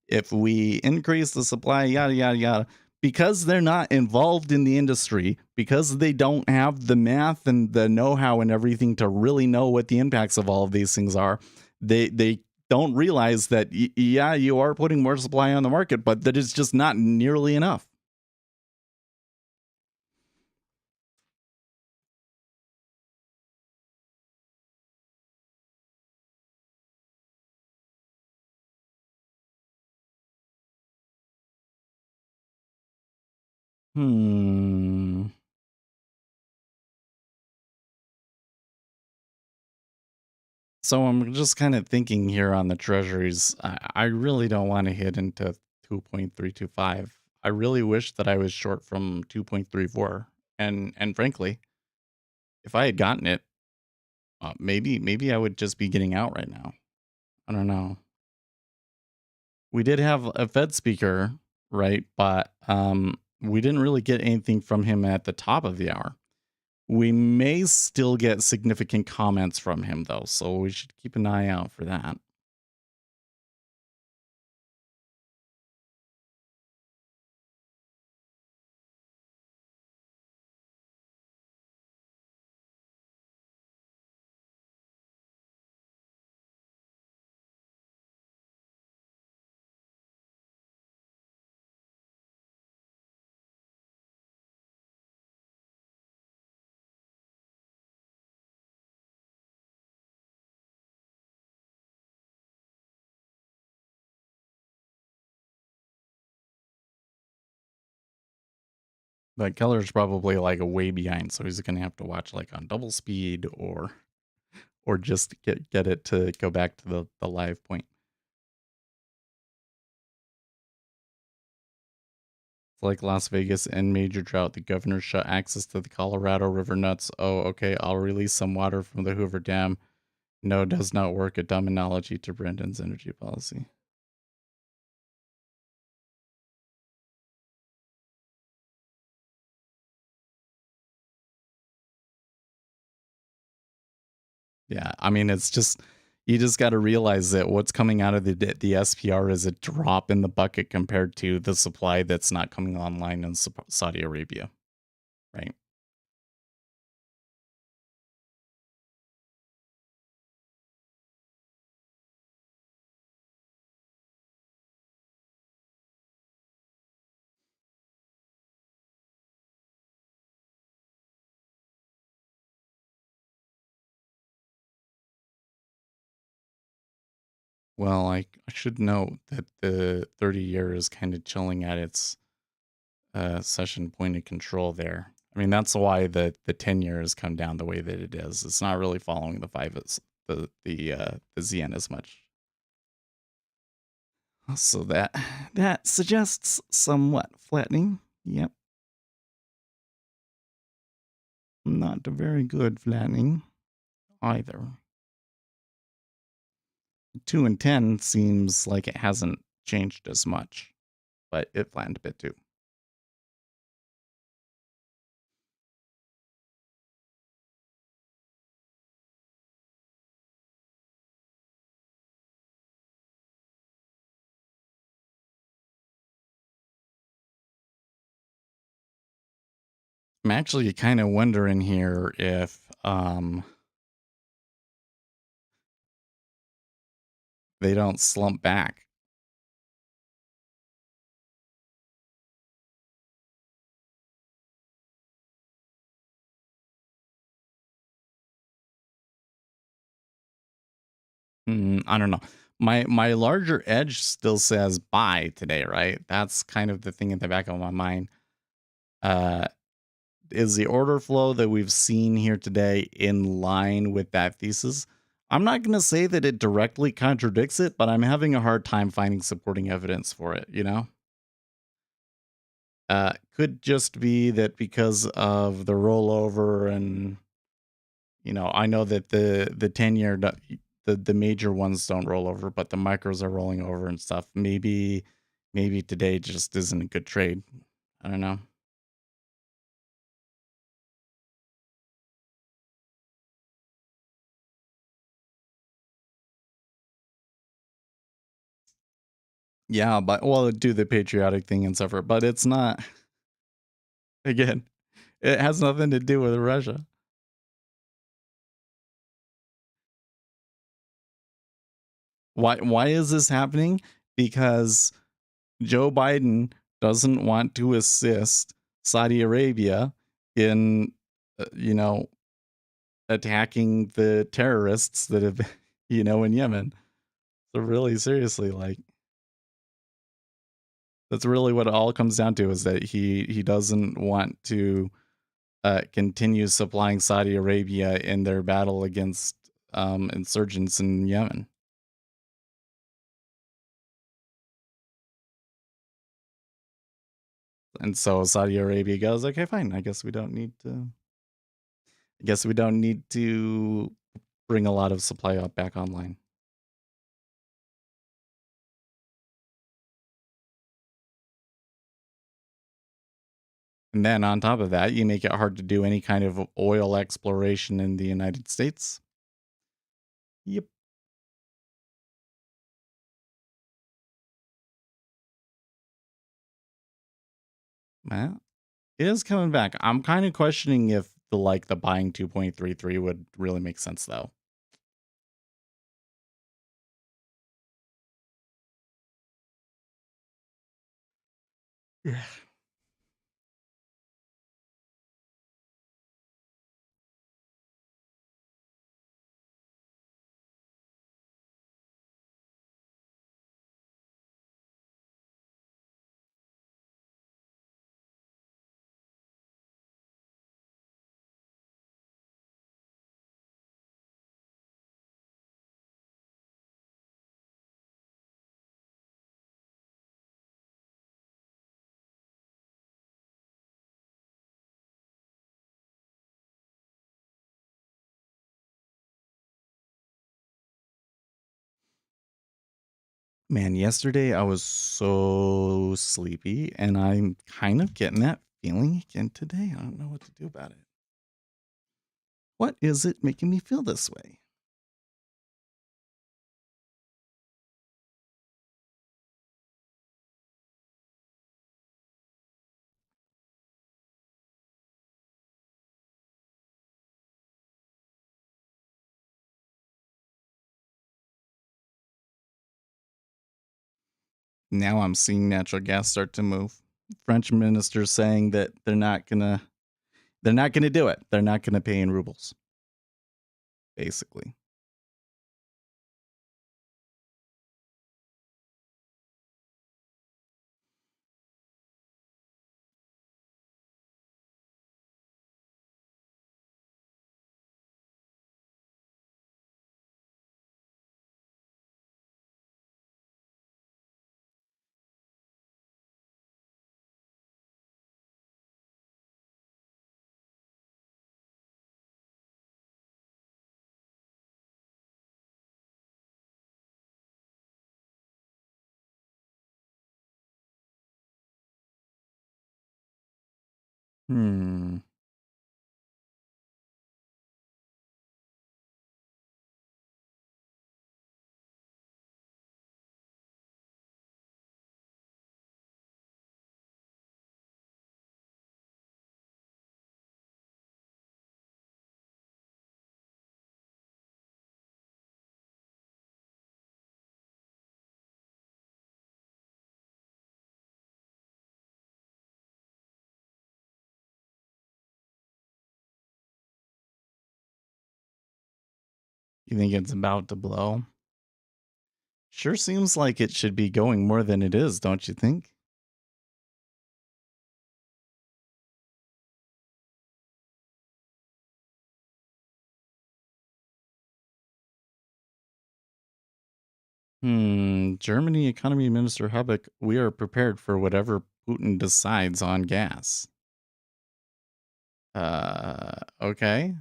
if we increase the supply, yada, yada, yada, because they're not involved in the industry, because they don't have the math and the know-how and everything to really know what the impacts of all of these things are, they don't realize that, yeah, you are putting more supply on the market, but that it's just not nearly enough. Hmm. So I'm just kind of thinking here on the treasuries. I really don't want to hit into 2.325. I really wish that I was short from 2.34. And frankly, if I had gotten it, maybe I would just be getting out right now. I don't know. We did have a Fed speaker, right? But we didn't really get anything from him at the top of the hour. We may still get significant comments from him, though, so we should keep an eye out for that. But Keller's probably like a way behind, so he's gonna have to watch like on double speed or just get it to go back to the live point. It's like Las Vegas and major drought. The governor shut access to the Colorado River nuts. Oh, okay. I'll release some water from the Hoover Dam. No, does not work. A dumb analogy to Brendan's energy policy. Yeah, I mean, it's just you just got to realize that what's coming out of the SPR is a drop in the bucket compared to the supply that's not coming online in Saudi Arabia, right? Well, I should note that the 30-year is kind of chilling at its session point of control there. I mean, that's why the 10-year has come down the way that it is. It's not really following the the ZN as much. So that suggests somewhat flattening. Yep. Not a very good flattening either. 2 and 10 seems like it hasn't changed as much, but it flattened a bit too. I'm actually kind of wondering here if they don't slump back. I don't know. My larger edge still says buy today, right? That's kind of the thing in the back of my mind. Uh, is the order flow that we've seen here today in line with that thesis? I'm not going to say that it directly contradicts it, but I'm having a hard time finding supporting evidence for it, you know? Could just be that because of the rollover and I know that the 10-year the major ones don't roll over, but the micros are rolling over and stuff. Maybe today just isn't a good trade. I don't know. Yeah, but well, do the patriotic thing and suffer, but it's not. Again, it has nothing to do with Russia. Why is this happening? Because Joe Biden doesn't want to assist Saudi Arabia in you know, attacking the terrorists that have in Yemen. So really seriously, like that's really what it all comes down to, is that he doesn't want to continue supplying Saudi Arabia in their battle against insurgents in Yemen. And so Saudi Arabia goes, okay, fine. I guess we don't need to bring a lot of supply up back online. And then on top of that, you make it hard to do any kind of oil exploration in the United States. Yep. Well, it is coming back. I'm kind of questioning if the buying 2.33 would really make sense though. Yeah. Man, yesterday I was so sleepy and I'm kind of getting that feeling again today. I don't know what to do about it. What is it making me feel this way? Now I'm seeing natural gas start to move. French ministers saying that they're not gonna do it. They're not gonna pay in rubles, basically. Hmm. You think it's about to blow? Sure seems like it should be going more than it is, don't you think? Germany Economy Minister Habeck, we are prepared for whatever Putin decides on gas. Okay.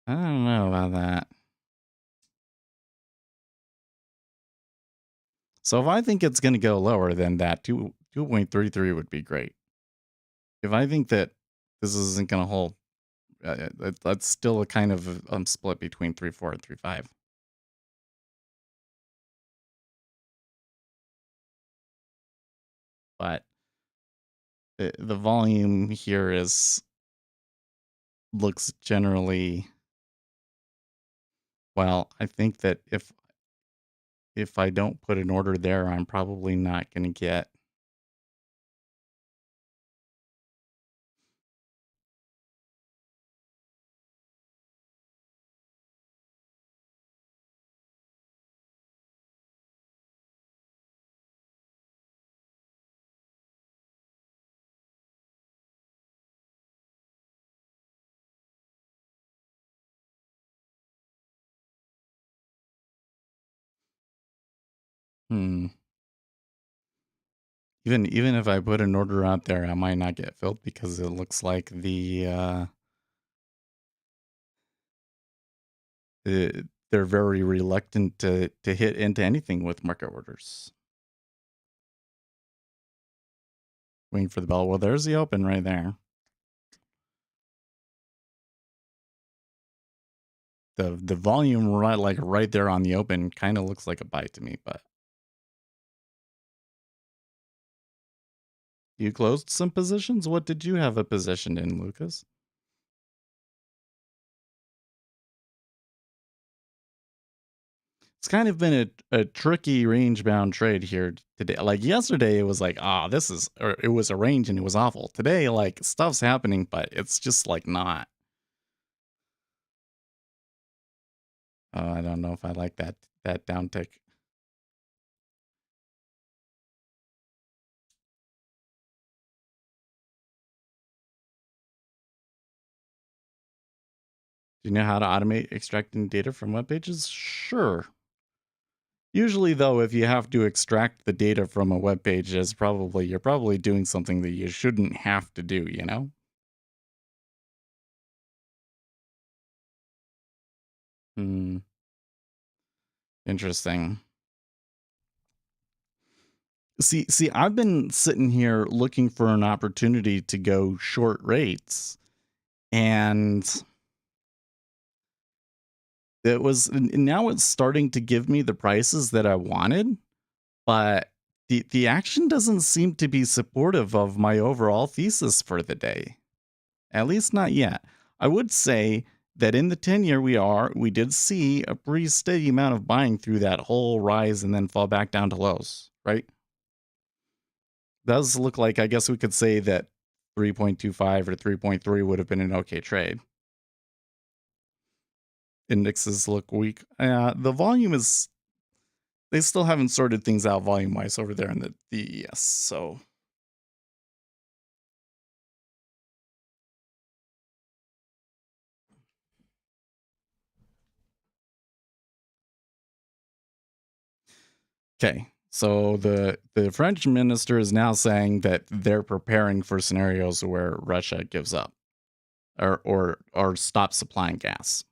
I don't know about that. So if I think it's going to go lower than that, 2.33 would be great. If I think that this isn't going to hold, that's still a kind of split between 3.4 and 3.5. But the volume here is looks generally well. I think that if I don't put an order there, I'm probably not going to get. Hmm. Even if I put an order out there, I might not get filled because it looks like they're very reluctant to hit into anything with market orders. Waiting for the bell. Well, there's the open right there. The volume right there on the open kind of looks like a buy to me, but you closed some positions. What did you have a position in, Lucas? It's kind of been a tricky range bound trade here today. Like yesterday, it was like, this is, or it was a range and it was awful. Today, like stuff's happening, but it's just like not. Oh, I don't know if I like that downtick. Do you know how to automate extracting data from web pages? Sure. Usually, though, if you have to extract the data from a web page, you're probably doing something that you shouldn't have to do, you know? Hmm. Interesting. See, I've been sitting here looking for an opportunity to go short rates, and now it's starting to give me the prices that I wanted, but the action doesn't seem to be supportive of my overall thesis for the day. At least not yet. I would say that in the 10-year we did see a pretty steady amount of buying through that whole rise and then fall back down to lows, right? Does look like, I guess we could say that 3.25 or 3.3 would have been an okay trade. Indexes look weak. The volume is, they still haven't sorted things out volume wise over there in the DES. So okay. So the French minister is now saying that they're preparing for scenarios where Russia gives up or stops supplying gas.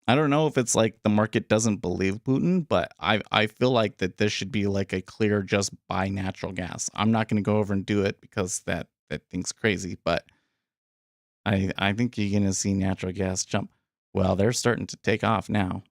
I don't know if it's like the market doesn't believe Putin, but I feel like that this should be like a clear just buy natural gas. I'm not going to go over and do it because that thing's crazy, but I think you're going to see natural gas jump. Well, they're starting to take off now.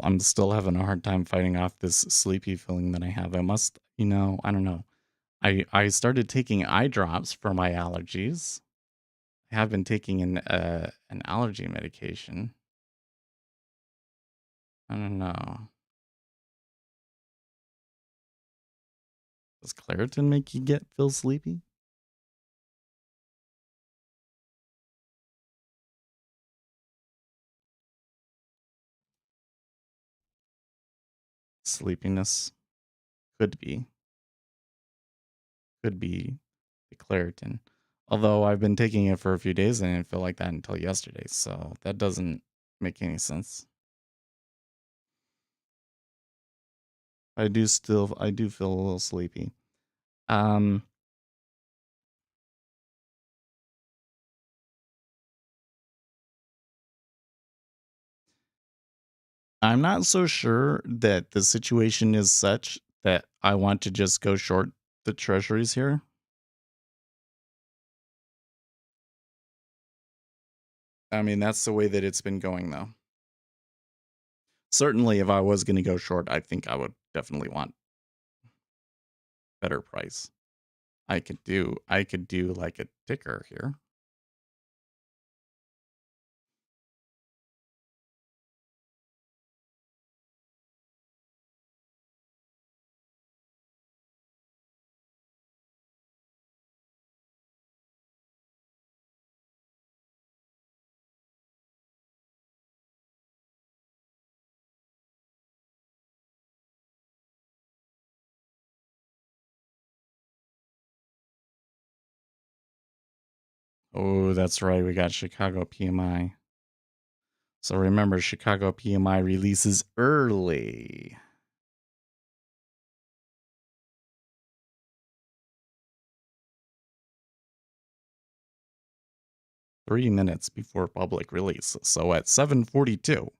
I'm still having a hard time fighting off this sleepy feeling that I have. I must, I don't know. I started taking eye drops for my allergies. I have been taking an allergy medication. I don't know. Does Claritin make you feel sleepy? Sleepiness could be the Claritin. Although I've been taking it for a few days and I didn't feel like that until yesterday, so that doesn't make any sense. I do feel a little sleepy. I'm not so sure that the situation is such that I want to just go short the treasuries here. I mean, that's the way that it's been going, though. Certainly, if I was going to go short, I think I would definitely want better price. I could do like a ticker here. Oh, that's right. We got Chicago PMI. So remember, Chicago PMI releases early. Three minutes before public release. So at 7:42,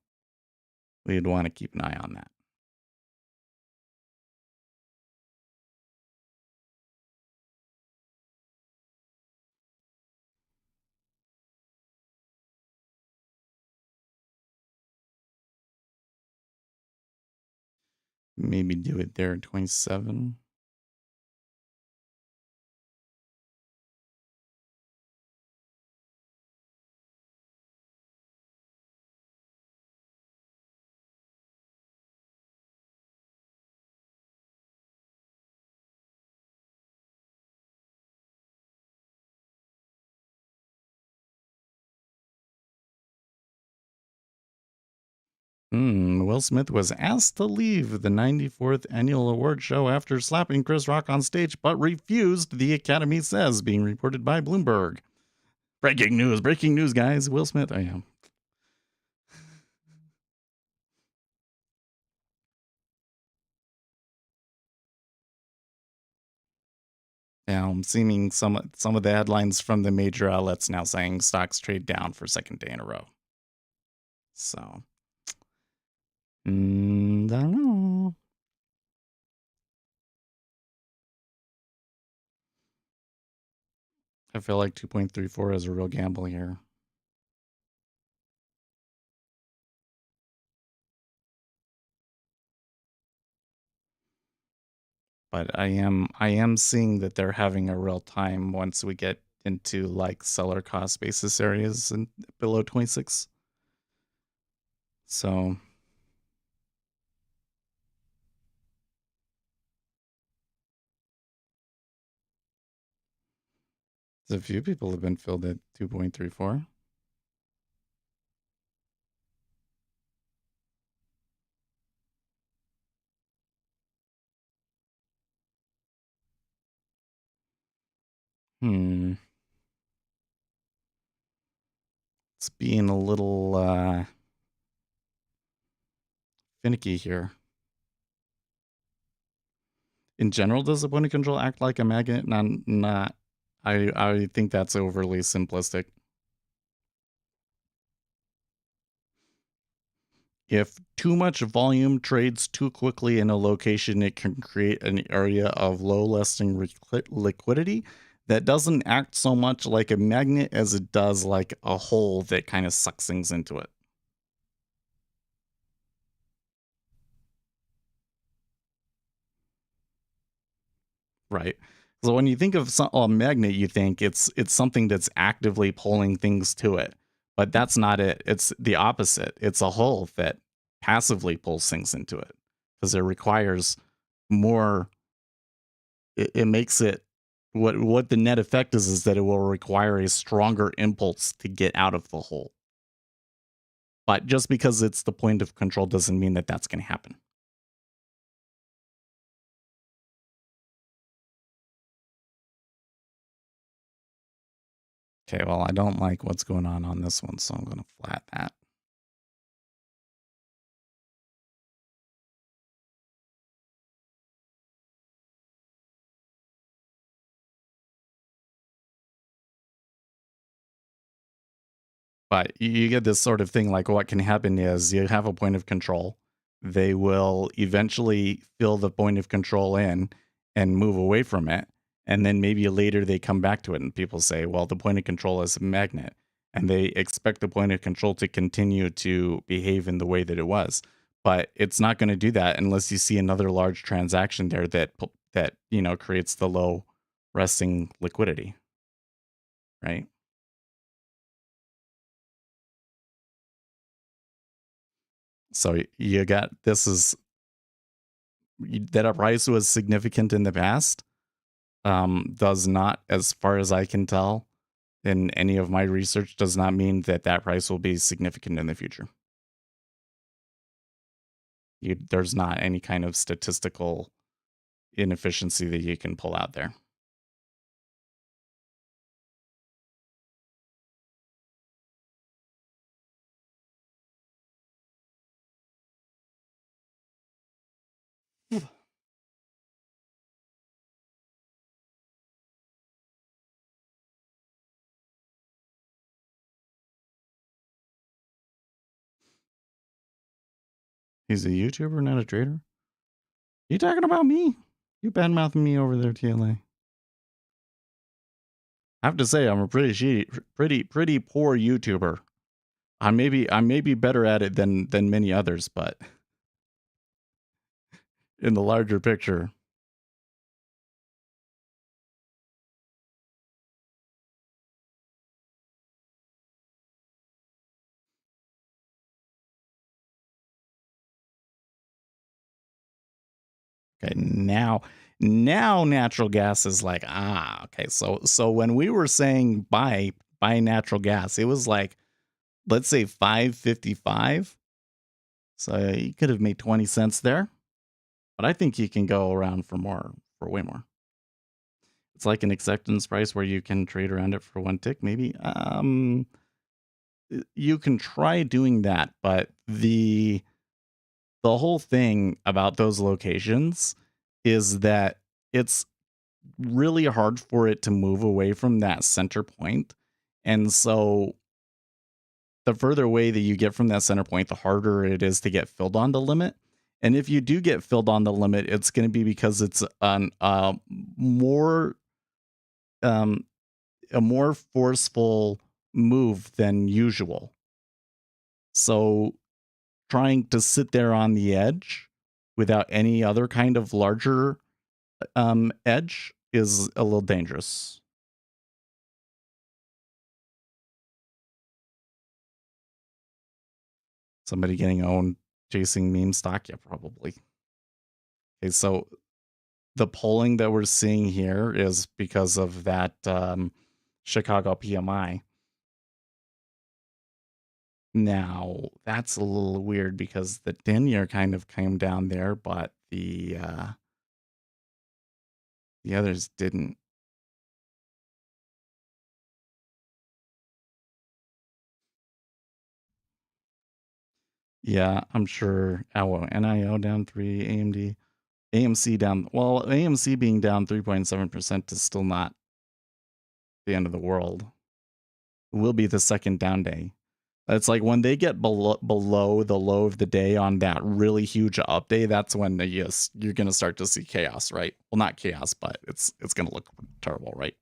we'd want to keep an eye on that. Maybe do it there at 27. Will Smith was asked to leave the 94th annual award show after slapping Chris Rock on stage, but refused, the Academy says, being reported by Bloomberg. Breaking news, guys. Will Smith, I am. Now I'm seeing some of the headlines from the major outlets now saying stocks trade down for second day in a row. So, I don't know. I feel like 2.34 is a real gamble here. But I am seeing that they're having a real time once we get into like seller cost basis areas and below 26. So a few people have been filled at 2.34. It's being a little finicky here. In general, does the point of control act like a magnet? Not. I think that's overly simplistic. If too much volume trades too quickly in a location, it can create an area of low lasting liquidity that doesn't act so much like a magnet as it does like a hole that kind of sucks things into it. right? So when you think of a magnet, you think it's something that's actively pulling things to it, but that's not it. It's the opposite. It's a hull that passively pulls things into it because it requires more. It makes it what the net effect is that it will require a stronger impulse to get out of the hole. But just because it's the point of control doesn't mean that that's going to happen. Okay, well, I don't like what's going on this one, so I'm going to flat that. But you get this sort of thing like what can happen is you have a point of control. They will eventually fill the point of control in and move away from it. And then maybe later they come back to it and people say, well, the point of control is a magnet. And they expect the point of control to continue to behave in the way that it was. But it's not going to do that unless you see another large transaction there that creates the low resting liquidity, right? So you got this is that a price was significant in the past does not, as far as I can tell in any of my research, does not mean that that price will be significant in the future. There's not any kind of statistical inefficiency that you can pull out there. He's a YouTuber, not a trader. You talking about me? You bad mouthing me over there, TLA. I have to say, I'm a pretty poor YouTuber. I may be better at it than many others, but in the larger picture, okay, now natural gas is like, okay. So when we were saying buy natural gas, it was like, let's say 5.55. So you could have made 20 cents there. But I think you can go around for way more. It's like an acceptance price where you can trade around it for one tick, maybe. You can try doing that, but the whole thing about those locations is that it's really hard for it to move away from that center point. And so the further away that you get from that center point, the harder it is to get filled on the limit. And if you do get filled on the limit, it's going to be because it's more um, a more forceful move than usual. So trying to sit there on the edge without any other kind of larger edge is a little dangerous. Somebody getting owned chasing meme stock? Yeah, probably. Okay, so the polling that we're seeing here is because of that Chicago PMI. Now, that's a little weird because the 10-year kind of came down there, but the others didn't. Yeah, I'm sure. Oh, NIO down 3, AMD, AMC down. Well, AMC being down 3.7% is still not the end of the world. It will be the second down day. It's like when they get below the low of the day on that really huge up day, that's when yes, you're gonna start to see chaos, right? Well, not chaos, but it's gonna look terrible, right?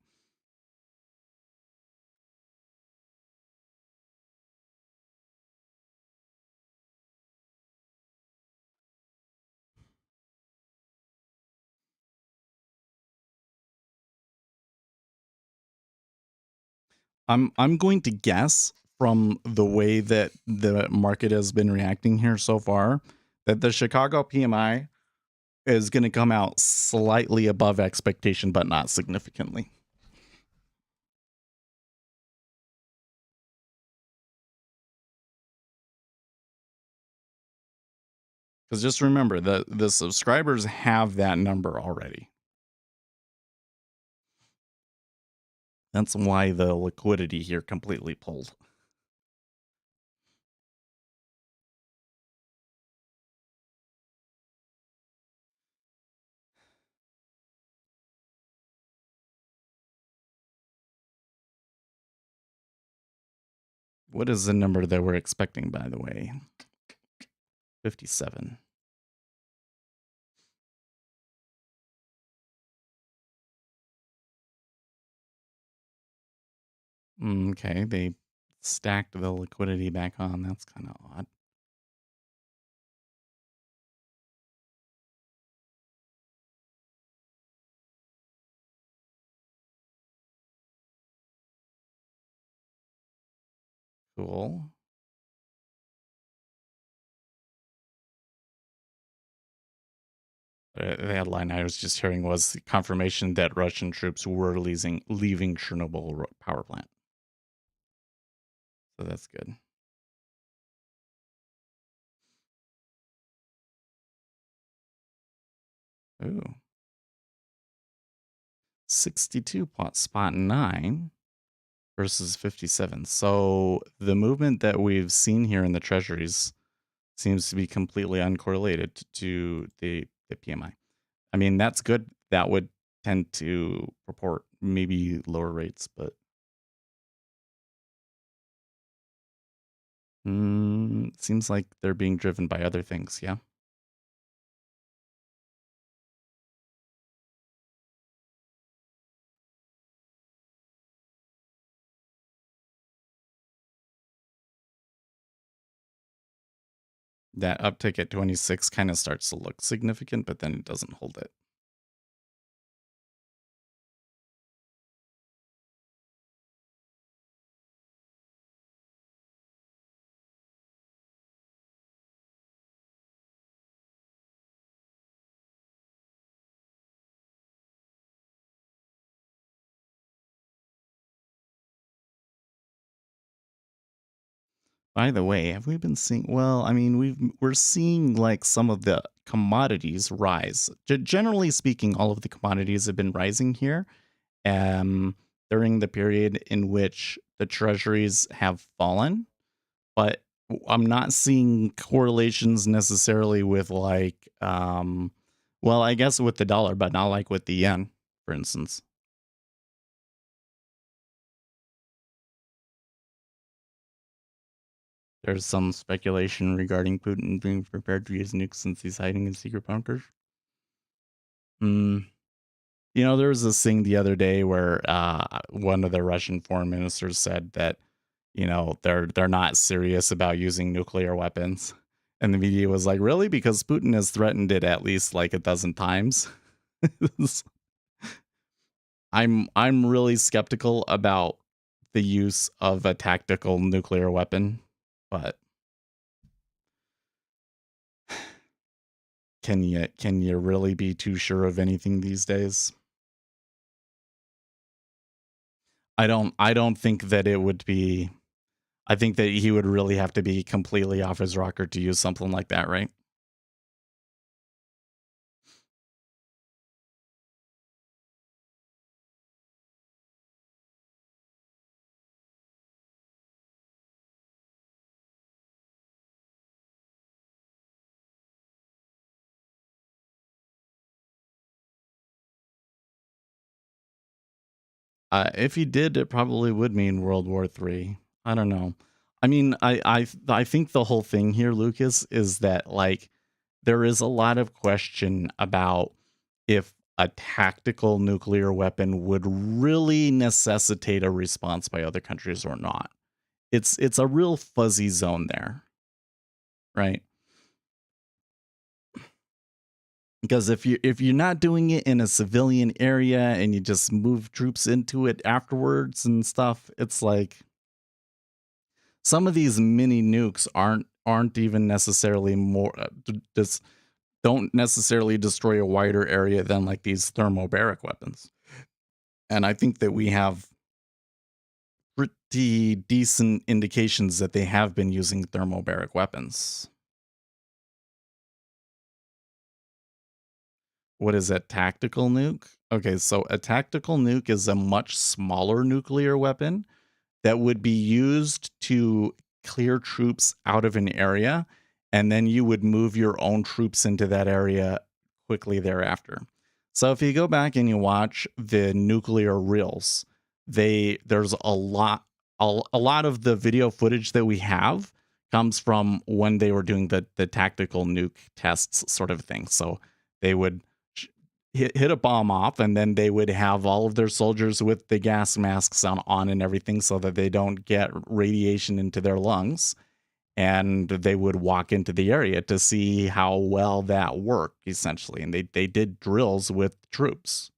I'm going to guess from the way that the market has been reacting here so far that the Chicago PMI is going to come out slightly above expectation, but not significantly. Because just remember, the subscribers have that number already. That's why the liquidity here completely pulled. What is the number that we're expecting, by the way? 57. Okay, they stacked the liquidity back on. That's kind of odd. Cool. The headline I was just hearing was confirmation that Russian troops were leaving Chernobyl power plant. So that's good. Ooh. 62.9 versus 57. So the movement that we've seen here in the treasuries seems to be completely uncorrelated to the PMI. I mean, that's good. That would tend to purport maybe lower rates, but seems like they're being driven by other things. Yeah. That uptick at 26 kind of starts to look significant, but then it doesn't hold it. By the way, have we been seeing? Well, I mean, we're seeing like some of the commodities rise. Generally speaking, all of the commodities have been rising here during the period in which the treasuries have fallen. But I'm not seeing correlations necessarily with like, well, I guess with the dollar, but not like with the yen, for instance. There's some speculation regarding Putin being prepared to use nukes since he's hiding in secret bunkers. Hmm. You know, there was this thing the other day where one of the Russian foreign ministers said that, you know, they're not serious about using nuclear weapons. And the media was like, really? Because Putin has threatened it at least like a dozen times. I'm really skeptical about the use of a tactical nuclear weapon, but can you really be too sure of anything these days? I don't think that it would be. I think that he would really have to be completely off his rocker to use something like that, right? If he did, it probably would mean World War III. I don't know. I mean, I think the whole thing here, Lucas, is that like there is a lot of question about if a tactical nuclear weapon would really necessitate a response by other countries or not. It's a real fuzzy zone there, right? Because if you're not doing it in a civilian area and you just move troops into it afterwards and stuff, it's like some of these mini nukes aren't even necessarily more just don't necessarily destroy a wider area than like these thermobaric weapons. And I think that we have pretty decent indications that they have been using thermobaric weapons. What is a tactical nuke? Okay, so a tactical nuke is a much smaller nuclear weapon that would be used to clear troops out of an area, and then you would move your own troops into that area quickly thereafter. So if you go back and you watch the nuclear reels, there's a lot of the video footage that we have comes from when they were doing the tactical nuke tests sort of thing. So they would hit a bomb off, and then they would have all of their soldiers with the gas masks on and everything so that they don't get radiation into their lungs. And they would walk into the area to see how well that worked, essentially. And they did drills with troops.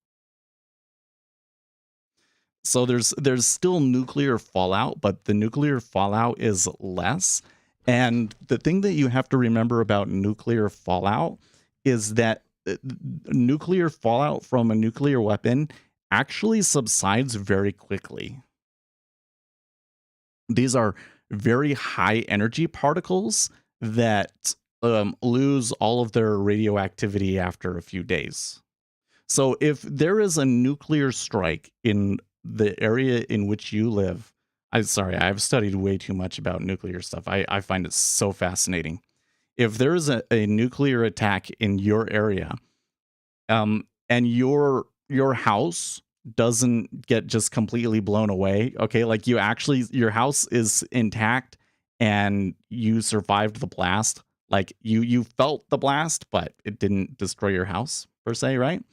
So there's still nuclear fallout, but the nuclear fallout is less. And the thing that you have to remember about nuclear fallout is that nuclear fallout from a nuclear weapon actually subsides very quickly. These are very high energy particles that lose all of their radioactivity after a few days. So if there is a nuclear strike in the area in which you live, I've studied way too much about nuclear stuff. I find it so fascinating. If there is a nuclear attack in your area, and your house doesn't get just completely blown away, okay, like your house is intact and you survived the blast, like you felt the blast, but it didn't destroy your house per se, right?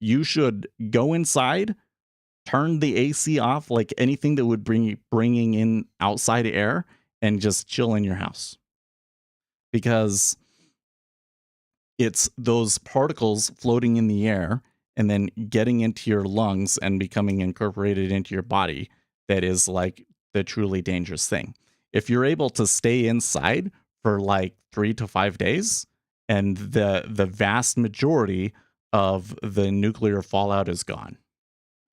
You should go inside, turn the AC off, like anything that would bringing in outside air, and just chill in your house, because it's those particles floating in the air and then getting into your lungs and becoming incorporated into your body that is like the truly dangerous thing. If you're able to stay inside for like 3 to 5 days, and the vast majority of the nuclear fallout is gone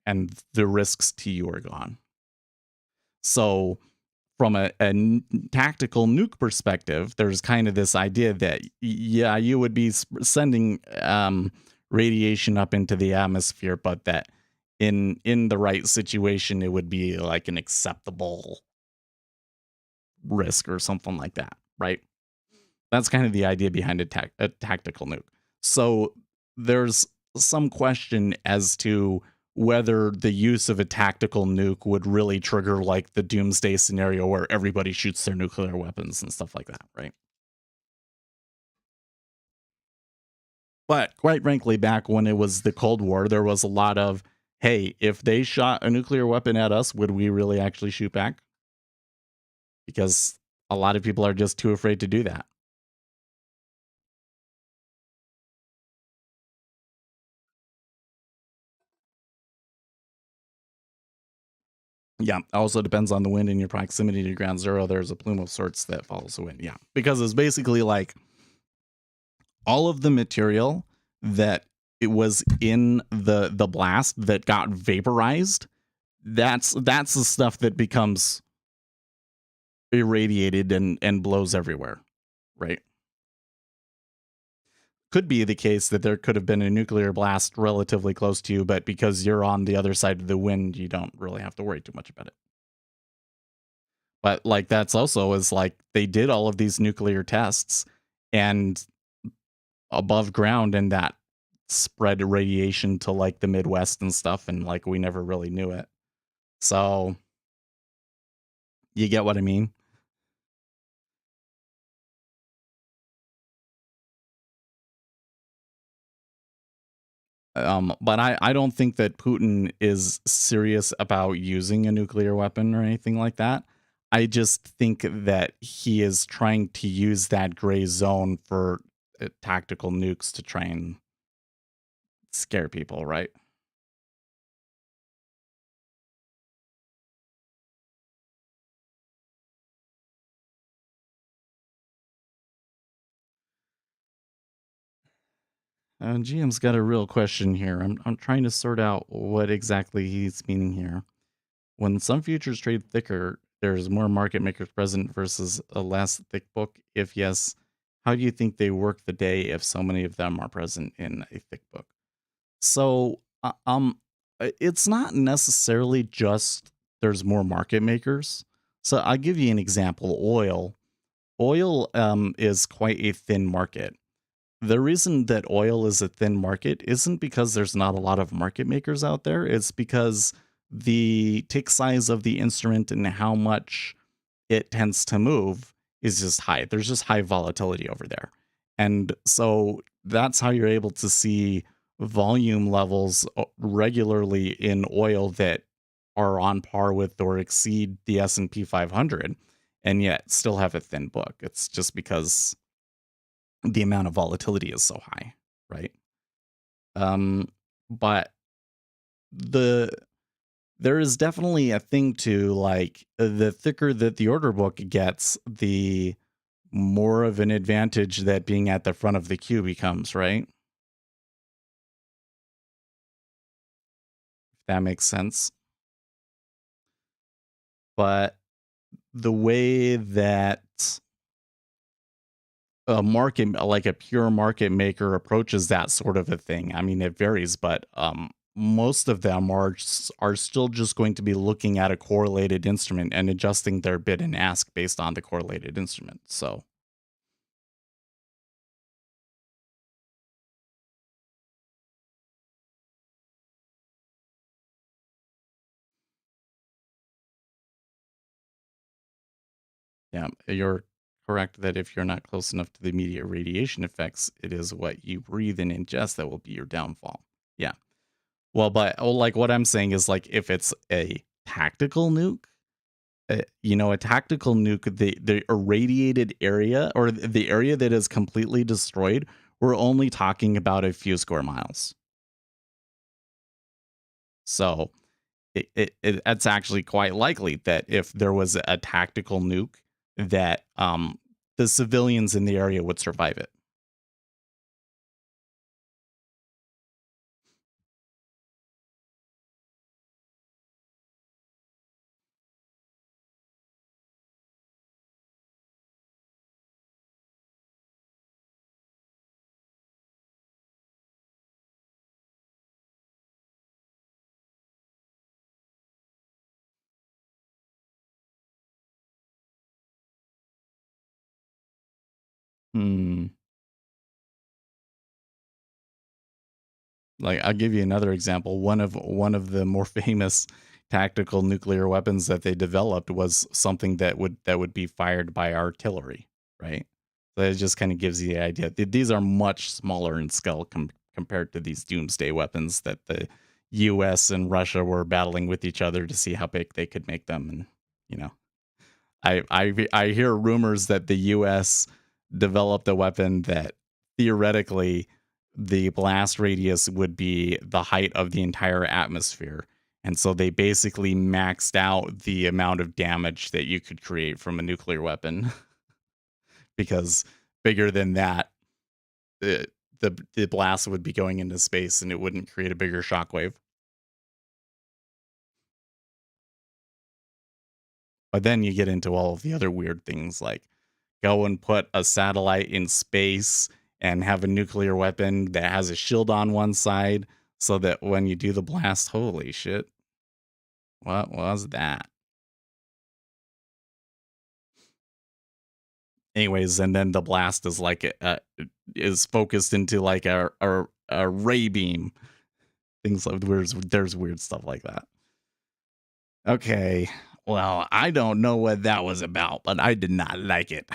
and the risks to you are gone. So from a tactical nuke perspective, there's kind of this idea that, yeah, you would be sending radiation up into the atmosphere, but that in the right situation, it would be like an acceptable risk or something like that, right? That's kind of the idea behind a tactical nuke. So there's some question as to whether the use of a tactical nuke would really trigger like the doomsday scenario where everybody shoots their nuclear weapons and stuff like that, right? But quite frankly, back when it was the Cold War, there was a lot of, hey, if they shot a nuclear weapon at us, would we really actually shoot back? Because a lot of people are just too afraid to do that. Yeah, also depends on the wind and your proximity to ground zero. There's a plume of sorts that follows the wind. Yeah, because it's basically like all of the material that it was in the blast that got vaporized. That's the stuff that becomes irradiated and blows everywhere, right? Could be the case that there could have been a nuclear blast relatively close to you, but because you're on the other side of the wind, you don't really have to worry too much about it. But like that's also is like they did all of these nuclear tests and above ground, and that spread radiation to like the Midwest and stuff, and like we never really knew it. So you get what I mean? But I don't think that Putin is serious about using a nuclear weapon or anything like that. I just think that he is trying to use that gray zone for tactical nukes to try and scare people, right? GM's got a real question here. I'm trying to sort out what exactly he's meaning here. When some futures trade thicker, there's more market makers present versus a less thick book. If yes, how do you think they work the day if so many of them are present in a thick book? So, it's not necessarily just there's more market makers. So I'll give you an example. Oil is quite a thin market. The reason that oil is a thin market isn't because there's not a lot of market makers out there. It's because the tick size of the instrument and how much it tends to move is just high. There's just high volatility over there. And so that's how you're able to see volume levels regularly in oil that are on par with or exceed the S&P 500 and yet still have a thin book. It's just because the amount of volatility is so high, right? Um, but the there is definitely a thing to like the thicker that the order book gets, the more of an advantage that being at the front of the queue becomes, right? If that makes sense. But the way that a market like a pure market maker approaches that sort of a thing. I mean, it varies, but most of them are still just going to be looking at a correlated instrument and adjusting their bid and ask based on the correlated instrument. So, yeah, you're correct that if you're not close enough to the immediate radiation effects, it is what you breathe and ingest that will be your downfall. Yeah. Well, but like what I'm saying is like if it's a tactical nuke, a tactical nuke, the irradiated area or the area that is completely destroyed, we're only talking about a few square miles. So it's actually quite likely that if there was a tactical nuke, that the civilians in the area would survive it. Hmm. Like I'll give you another example. One of the more famous tactical nuclear weapons that they developed was something that would be fired by artillery, right? So it just kind of gives you the idea. These are much smaller in scale compared to these doomsday weapons that the U.S. and Russia were battling with each other to see how big they could make them. And you know, I hear rumors that the U.S. developed a weapon that theoretically the blast radius would be the height of the entire atmosphere. And so they basically maxed out the amount of damage that you could create from a nuclear weapon because bigger than that, the blast would be going into space and it wouldn't create a bigger shockwave. But then you get into all of the other weird things like go and put a satellite in space and have a nuclear weapon that has a shield on one side so that when you do the blast, holy shit, what was that? Anyways, and then the blast is like is focused into like a ray beam. Things like there's weird stuff like that. Okay. Well, I don't know what that was about, but I did not like it.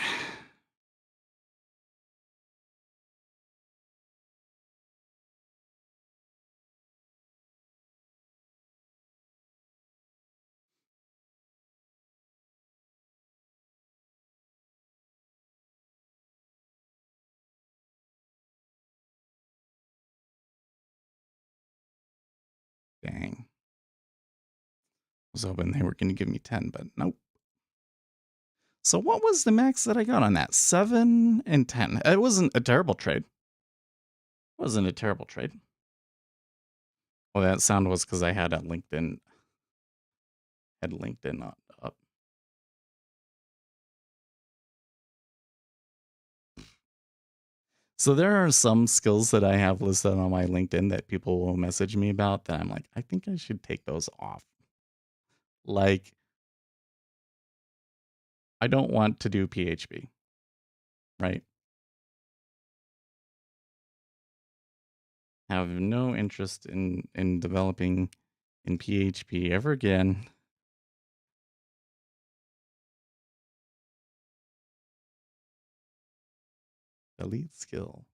was hoping they were going to give me 10, but nope. So what was the max that I got on that? 7 and 10. It wasn't a terrible trade. Wasn't a terrible trade. Well, that sound was because I had a LinkedIn up. So there are some skills that I have listed on my LinkedIn that people will message me about that I'm like, I think I should take those off. Like, I don't want to do PHP, right? Have no interest in developing in PHP ever again. Delete skill.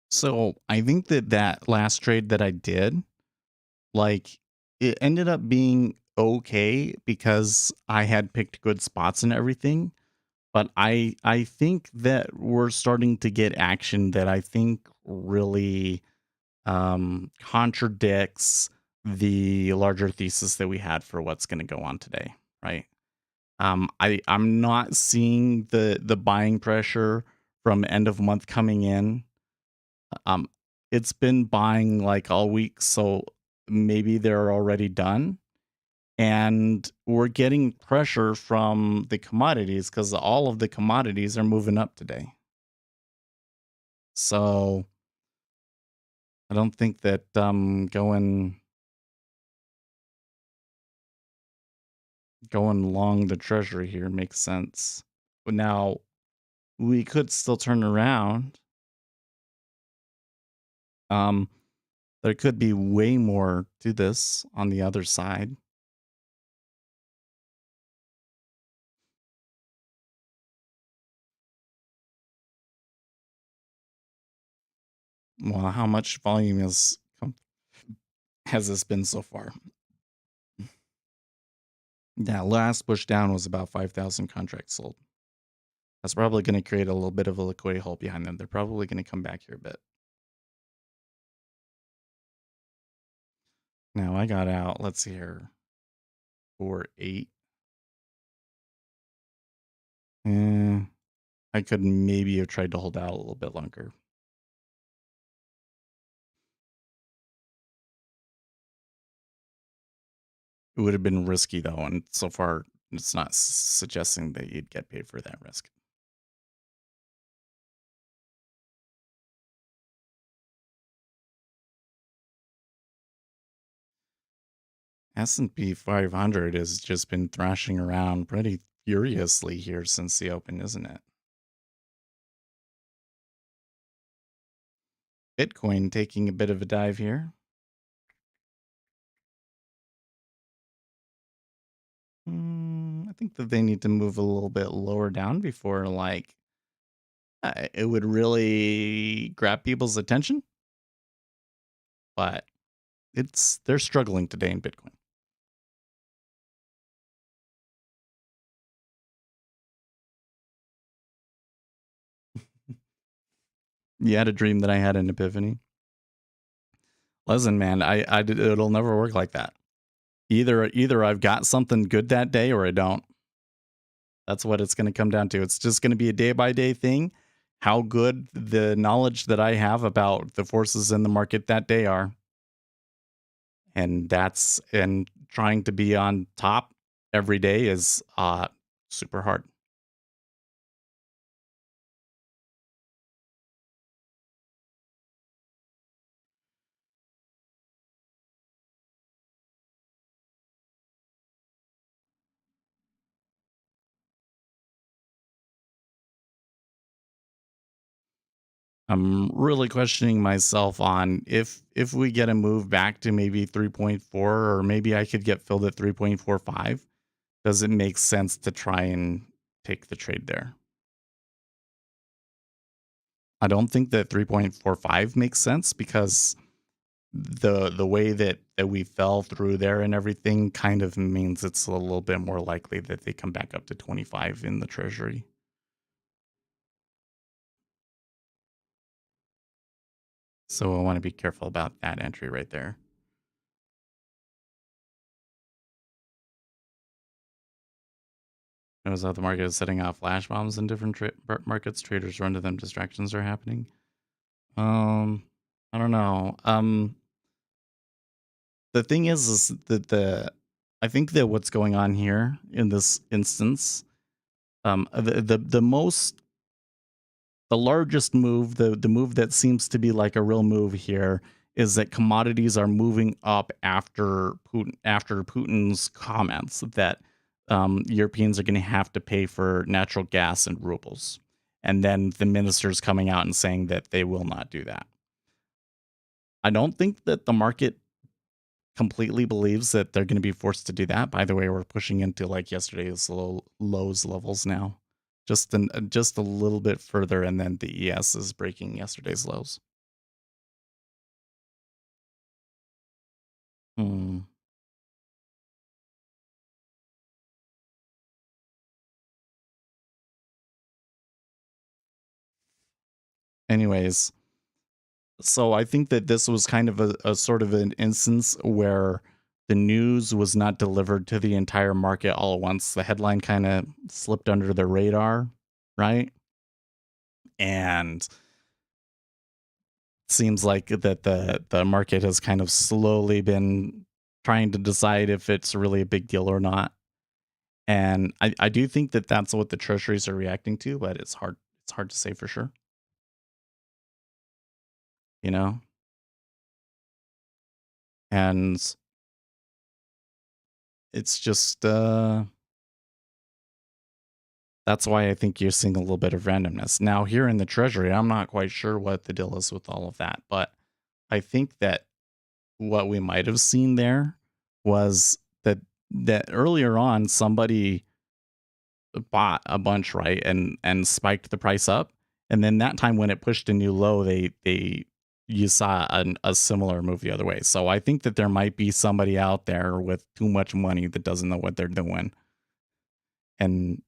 So I think that last trade that I did, like, it ended up being okay because I had picked good spots and everything. But I think that we're starting to get action that I think really contradicts the larger thesis that we had for what's going to go on today, right? I'm not seeing the buying pressure from end of month coming in. Um, it's been buying like all week, so maybe they're already done. And we're getting pressure from the commodities because all of the commodities are moving up today. So I don't think that going long the treasury here makes sense. But now we could still turn around. Um, there could be way more to this on the other side. Well, how much volume has this been so far? That last push down was about 5,000 contracts sold. That's probably going to create a little bit of a liquidity hole behind them. They're probably going to come back here a bit. Now I got out, let's see here, 4-8. I could maybe have tried to hold out a little bit longer. It would have been risky though, and so far it's not suggesting that you'd get paid for that risk. S&P 500 has just been thrashing around pretty furiously here since the open, isn't it? Bitcoin taking a bit of a dive here. I think that they need to move a little bit lower down before like it would really grab people's attention. But they're struggling today in Bitcoin. You had a dream that I had an epiphany. Listen, man, it'll never work like that. Either I've got something good that day or I don't. That's what it's going to come down to. It's just going to be a day by day thing. How good the knowledge that I have about the forces in the market that day are. And trying to be on top every day is super hard. I'm really questioning myself on if we get a move back to maybe 3.4, or maybe I could get filled at 3.45. Does it make sense to try and take the trade there? I don't think that 3.45 makes sense because the way that we fell through there and everything kind of means it's a little bit more likely that they come back up to 25 in the treasury. So I want to be careful about that entry right there. Notice how the market is setting off flash bombs in different markets. Traders run to them. Distractions are happening. I don't know. The thing is that I think that what's going on here in this instance, the largest move, the move that seems to be like a real move here, is that commodities are moving up after Putin's comments that Europeans are going to have to pay for natural gas and rubles, and then the ministers coming out and saying that they will not do that. I don't think that the market completely believes that they're going to be forced to do that. By the way, we're pushing into like yesterday's lows levels now, just a little bit further, and then the ES is breaking yesterday's lows. Hmm. Anyways, so I think that this was kind of a sort of an instance where the news was not delivered to the entire market all at once. The headline kind of slipped under the radar, right? And seems like that the market has kind of slowly been trying to decide if it's really a big deal or not. And I do think that that's what the treasuries are reacting to, but it's hard to say for sure, you know? And it's just that's why I think you're seeing a little bit of randomness. Now here in the treasury, I'm not quite sure what the deal is with all of that, but I think that what we might have seen there was that earlier on somebody bought a bunch, right, and spiked the price up, and then that time when it pushed a new low, they you saw a similar move the other way. So I think that there might be somebody out there with too much money that doesn't know what they're doing, and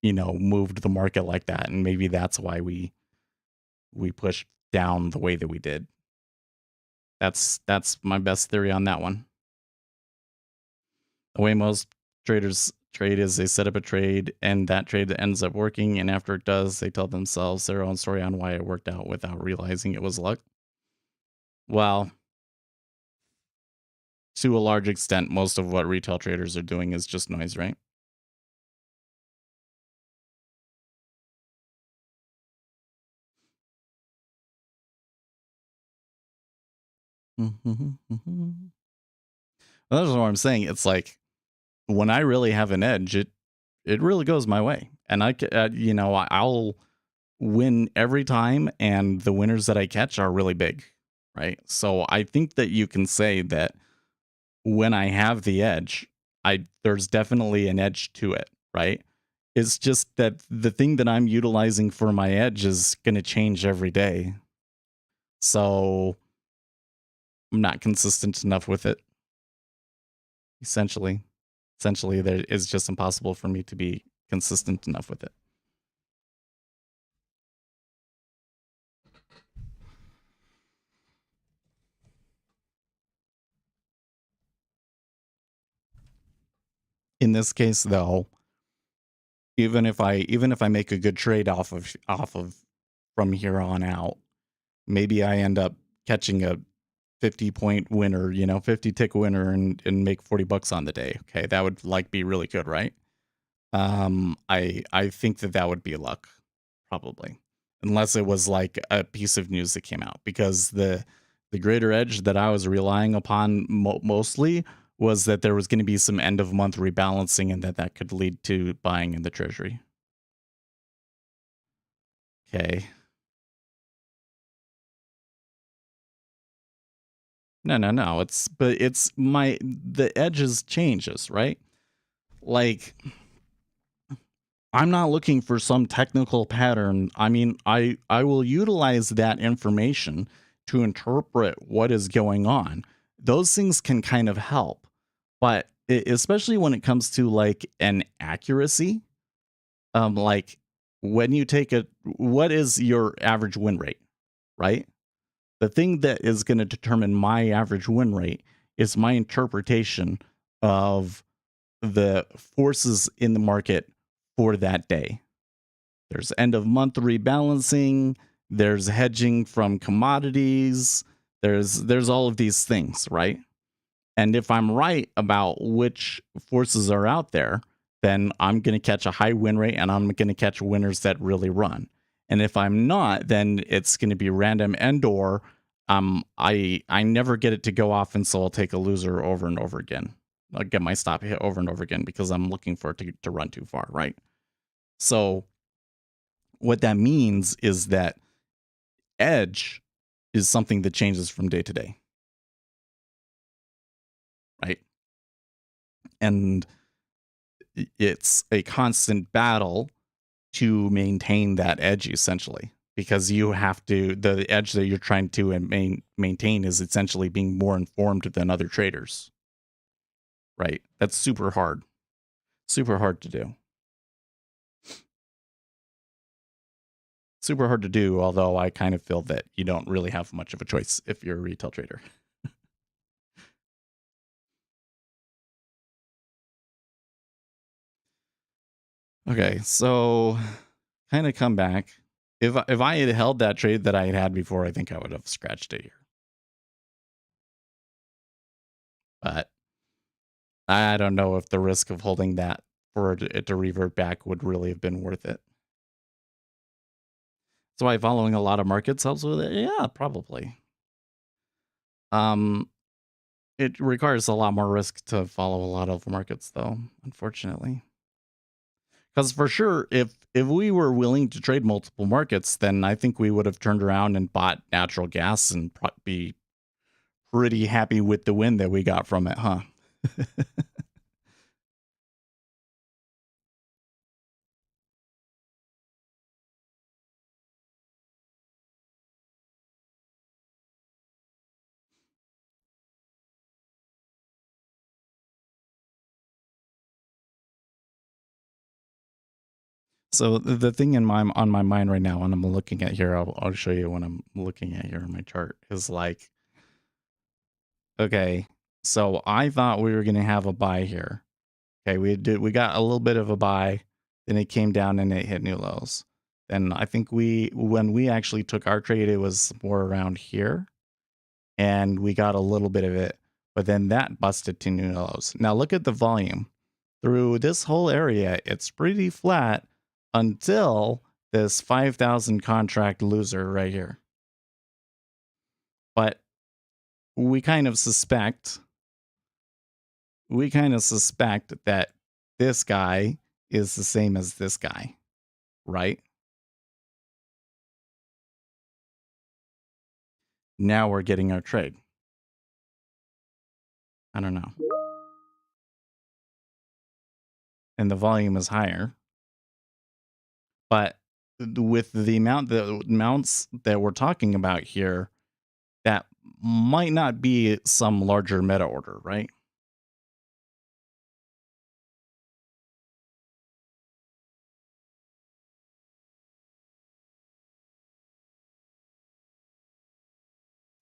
moved the market like that, and maybe that's why we pushed down the way that we did. That's my best theory on that one. The way most traders trade is they set up a trade and that trade ends up working, and after it does, they tell themselves their own story on why it worked out without realizing it was luck. Well, to a large extent, most of what retail traders are doing is just noise, right? Well, that's what I'm saying. It's like when I really have an edge, it really goes my way, and I'll win every time, and the winners that I catch are really big, right? So I think that you can say that when I have the edge, there's definitely an edge to it, right? It's just that the thing that I'm utilizing for my edge is going to change every day. So I'm not consistent enough with it. Essentially, there is just impossible for me to be consistent enough with it. In this case, though, even if I make a good trade off of from here on out, maybe I end up catching a 50-point winner, 50 tick winner, and make $40 on the day. Okay, that would be really good, right? I think that would be luck, probably, unless it was like a piece of news that came out, because the greater edge that I was relying upon mostly was that there was going to be some end of month rebalancing, and that could lead to buying in the treasury. Okay. No. The edges changes, right? Like I'm not looking for some technical pattern. I mean, I will utilize that information to interpret what is going on. Those things can kind of help, but especially when it comes to like an accuracy, like when you take a what is your average win rate, right? The thing that is going to determine my average win rate is my interpretation of the forces in the market for that day. There's end of month rebalancing, there's hedging from commodities, there's all of these things, right? And if I'm right about which forces are out there, then I'm going to catch a high win rate and I'm going to catch winners that really run. And if I'm not, then it's going to be random and or I never get it to go off, and so I'll take a loser over and over again. I'll get my stop hit over and over again because I'm looking for it to run too far, right? So what that means is that edge is something that changes from day to day, right? And it's a constant battle to maintain that edge, essentially, because you have to, the edge that you're trying to maintain is essentially being more informed than other traders, right? That's super hard to do. Super hard to do, although I kind of feel that you don't really have much of a choice if you're a retail trader. Okay, so kind of come back. If I had held that trade that I had before, I think I would have scratched it here. But I don't know if the risk of holding that for it to revert back would really have been worth it. That's why following a lot of markets helps with it. Yeah, probably. It requires a lot more risk to follow a lot of markets, though, unfortunately. Because for sure, if we were willing to trade multiple markets, then I think we would have turned around and bought natural gas and be pretty happy with the win that we got from it, huh? So the thing on my mind right now, when I'm looking at here, I'll show you when I'm looking at here in my chart, is like, okay, so I thought we were gonna have a buy here. Okay, we got a little bit of a buy, then it came down and it hit new lows. Then I think when we actually took our trade, it was more around here, and we got a little bit of it, but then that busted to new lows. Now look at the volume. Through this whole area, it's pretty flat until this 5,000 contract loser right here. But we kind of suspect that this guy is the same as this guy, right? Now we're getting our trade. I don't know. And the volume is higher. But with the amounts that we're talking about here, that might not be some larger meta order, right?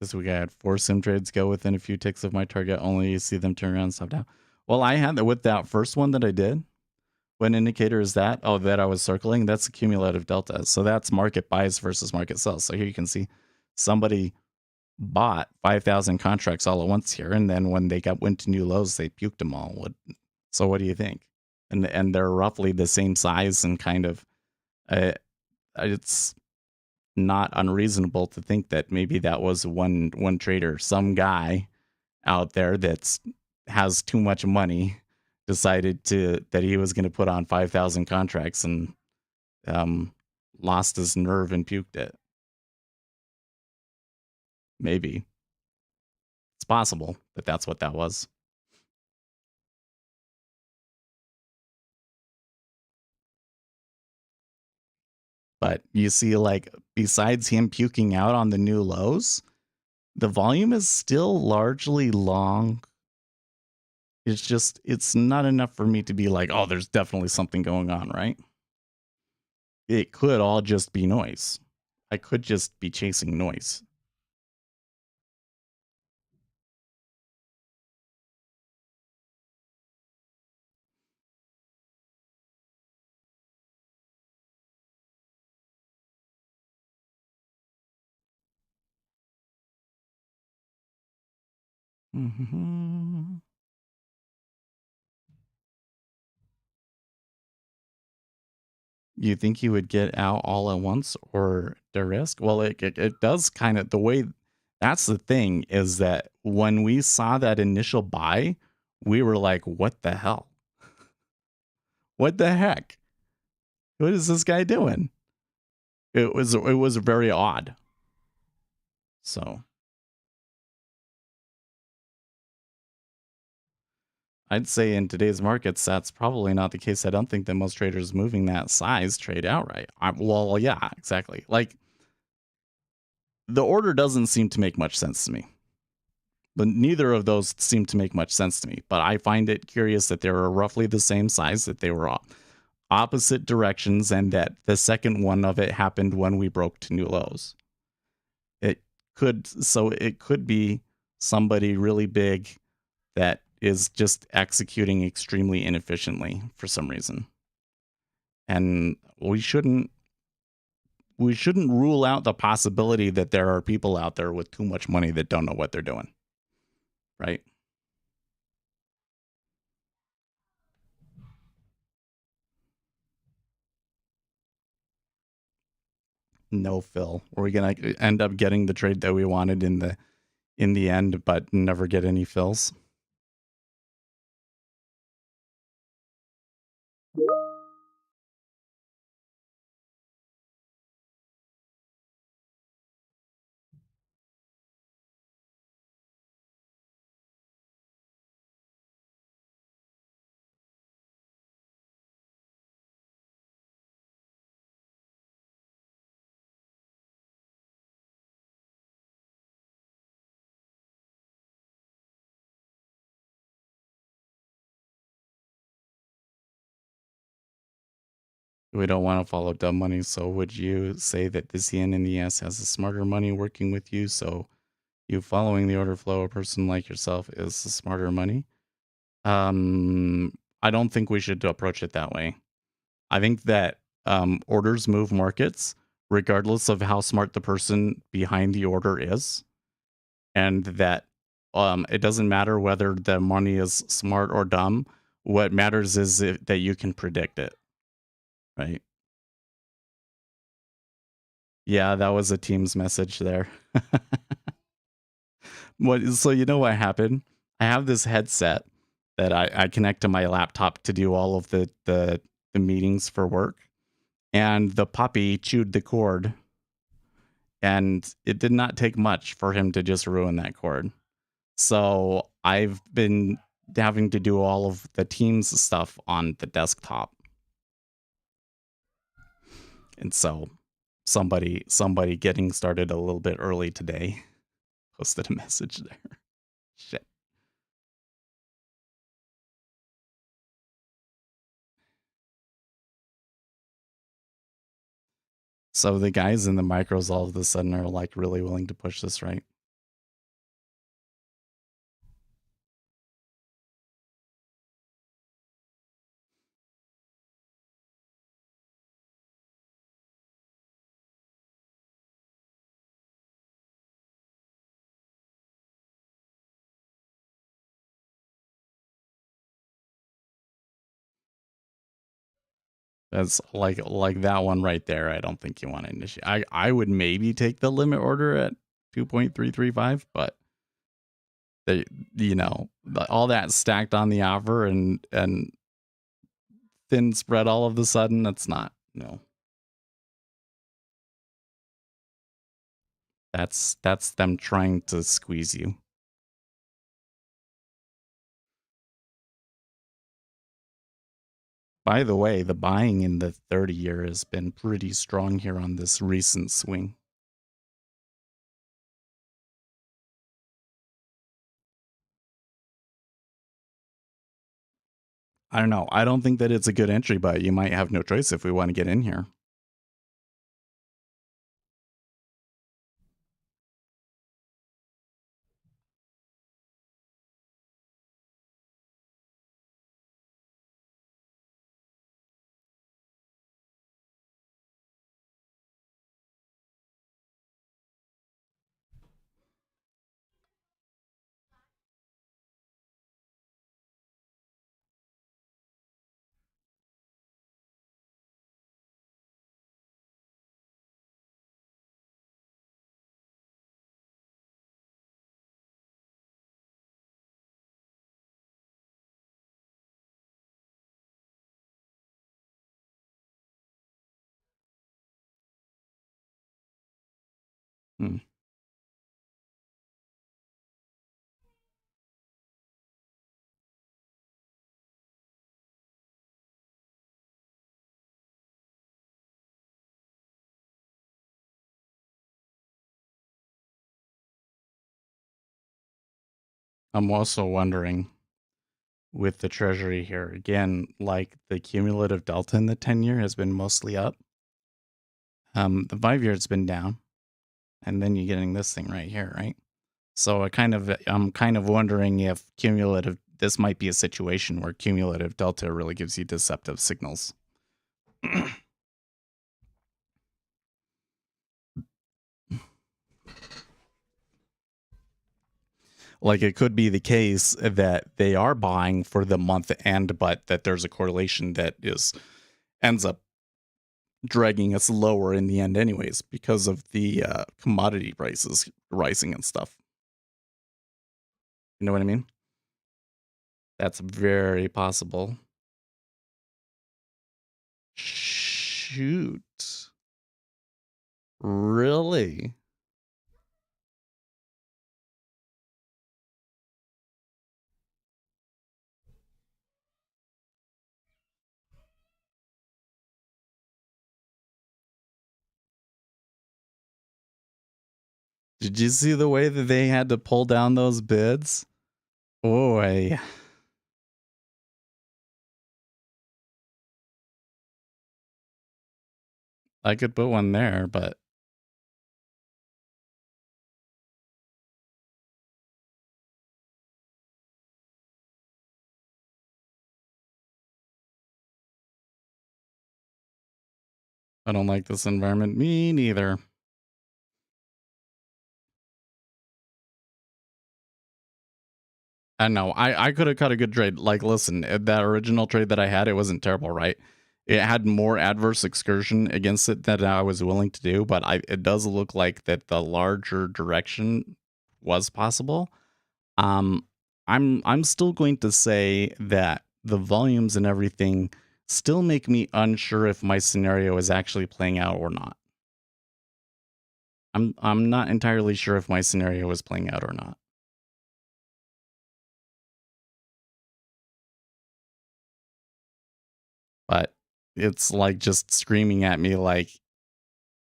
This week I had 4 sim trades go within a few ticks of my target, only to see them turn around and stop down. Well, I had that with that first one that I did. What indicator is that? Oh, that I was circling. That's the cumulative delta. So that's market buys versus market sells. So here you can see somebody bought 5,000 contracts all at once here, and then when they went to new lows, they puked them all. So what do you think? And they're roughly the same size and kind of. It's not unreasonable to think that maybe that was one trader, some guy out there that's has too much money, decided that he was going to put on 5,000 contracts and lost his nerve and puked it. Maybe it's possible that that's what that was. But you see, like, besides him puking out on the new lows, the volume is still largely long. It's just, it's not enough for me to be like, oh, there's definitely something going on, right? It could all just be noise. I could just be chasing noise. Mhm. You think you would get out all at once or the risk? Well, it does kind of the way that's the thing is that when we saw that initial buy, we were like, what the hell? What the heck? What is this guy doing? It was very odd. So I'd say in today's markets, that's probably not the case. I don't think that most traders moving that size trade outright. Well, yeah, exactly. Like the order doesn't seem to make much sense to me. But neither of those seem to make much sense to me. But I find it curious that they were roughly the same size, that they were opposite directions, and that the second one of it happened when we broke to new lows. It could be somebody really big that is just executing extremely inefficiently for some reason. And we shouldn't rule out the possibility that there are people out there with too much money that don't know what they're doing. Right? No fill. Are we gonna end up getting the trade that we wanted in the end, but never get any fills? We don't want to follow dumb money. So would you say that this yen in the S has a smarter money working with you? So you following the order flow, a person like yourself is the smarter money. I don't think we should approach it that way. I think that orders move markets regardless of how smart the person behind the order is, and that it doesn't matter whether the money is smart or dumb. What matters is that you can predict it, right? Yeah, that was a Teams message there. So you know what happened? I have this headset that I connect to my laptop to do all of the meetings for work, and the puppy chewed the cord, and it did not take much for him to just ruin that cord. So I've been having to do all of the Teams stuff on the desktop. And so somebody getting started a little bit early today posted a message there. Shit. So the guys in the micros all of a sudden are like really willing to push this, right? That's like that one right there. I don't think you want to initiate. I would maybe take the limit order at 2.335, but they, all that stacked on the offer and thin spread all of a sudden, that's not, no. That's them trying to squeeze you. By the way, the buying in the 30-year has been pretty strong here on this recent swing. I don't know. I don't think that it's a good entry, but you might have no choice if we want to get in here. Hmm. I'm also wondering with the treasury here, again, like the cumulative delta in the 10-year has been mostly up. The 5-year has been down, and then you're getting this thing right here, right? So I'm kind of wondering if this might be a situation where cumulative delta really gives you deceptive signals. Like it could be the case that they are buying for the month end, but that there's a correlation that ends up dragging us lower in the end anyways because of the commodity prices rising and stuff. You know what I mean? That's very possible. Shoot. Really? Did you see the way that they had to pull down those bids? Boy. I could put one there, but I don't like this environment. Me neither. I know. I could have cut a good trade. Like, listen, that original trade that I had, it wasn't terrible, right? It had more adverse excursion against it than I was willing to do, but it does look like that the larger direction was possible. Um, I'm still going to say that the volumes and everything still make me unsure if my scenario is actually playing out or not. I'm not entirely sure if my scenario is playing out or not. But it's like just screaming at me like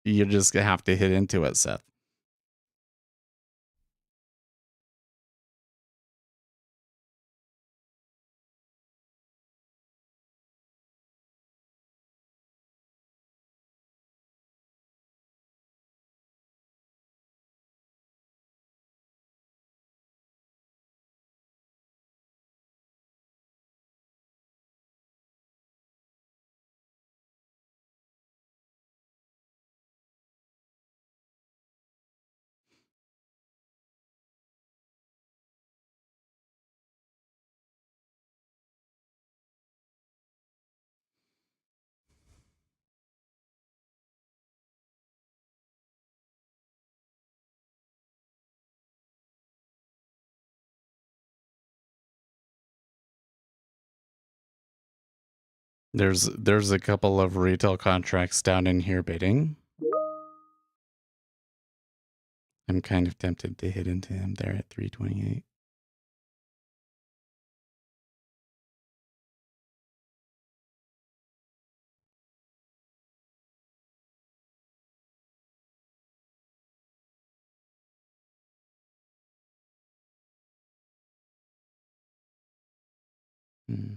you just have to hit into it, Seth. There's a couple of retail contracts down in here bidding. I'm kind of tempted to hit into him there at 328. Hmm.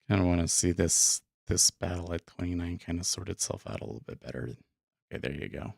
Kind of want to see this battle at 29 kind of sort itself out a little bit better. Okay, there you go.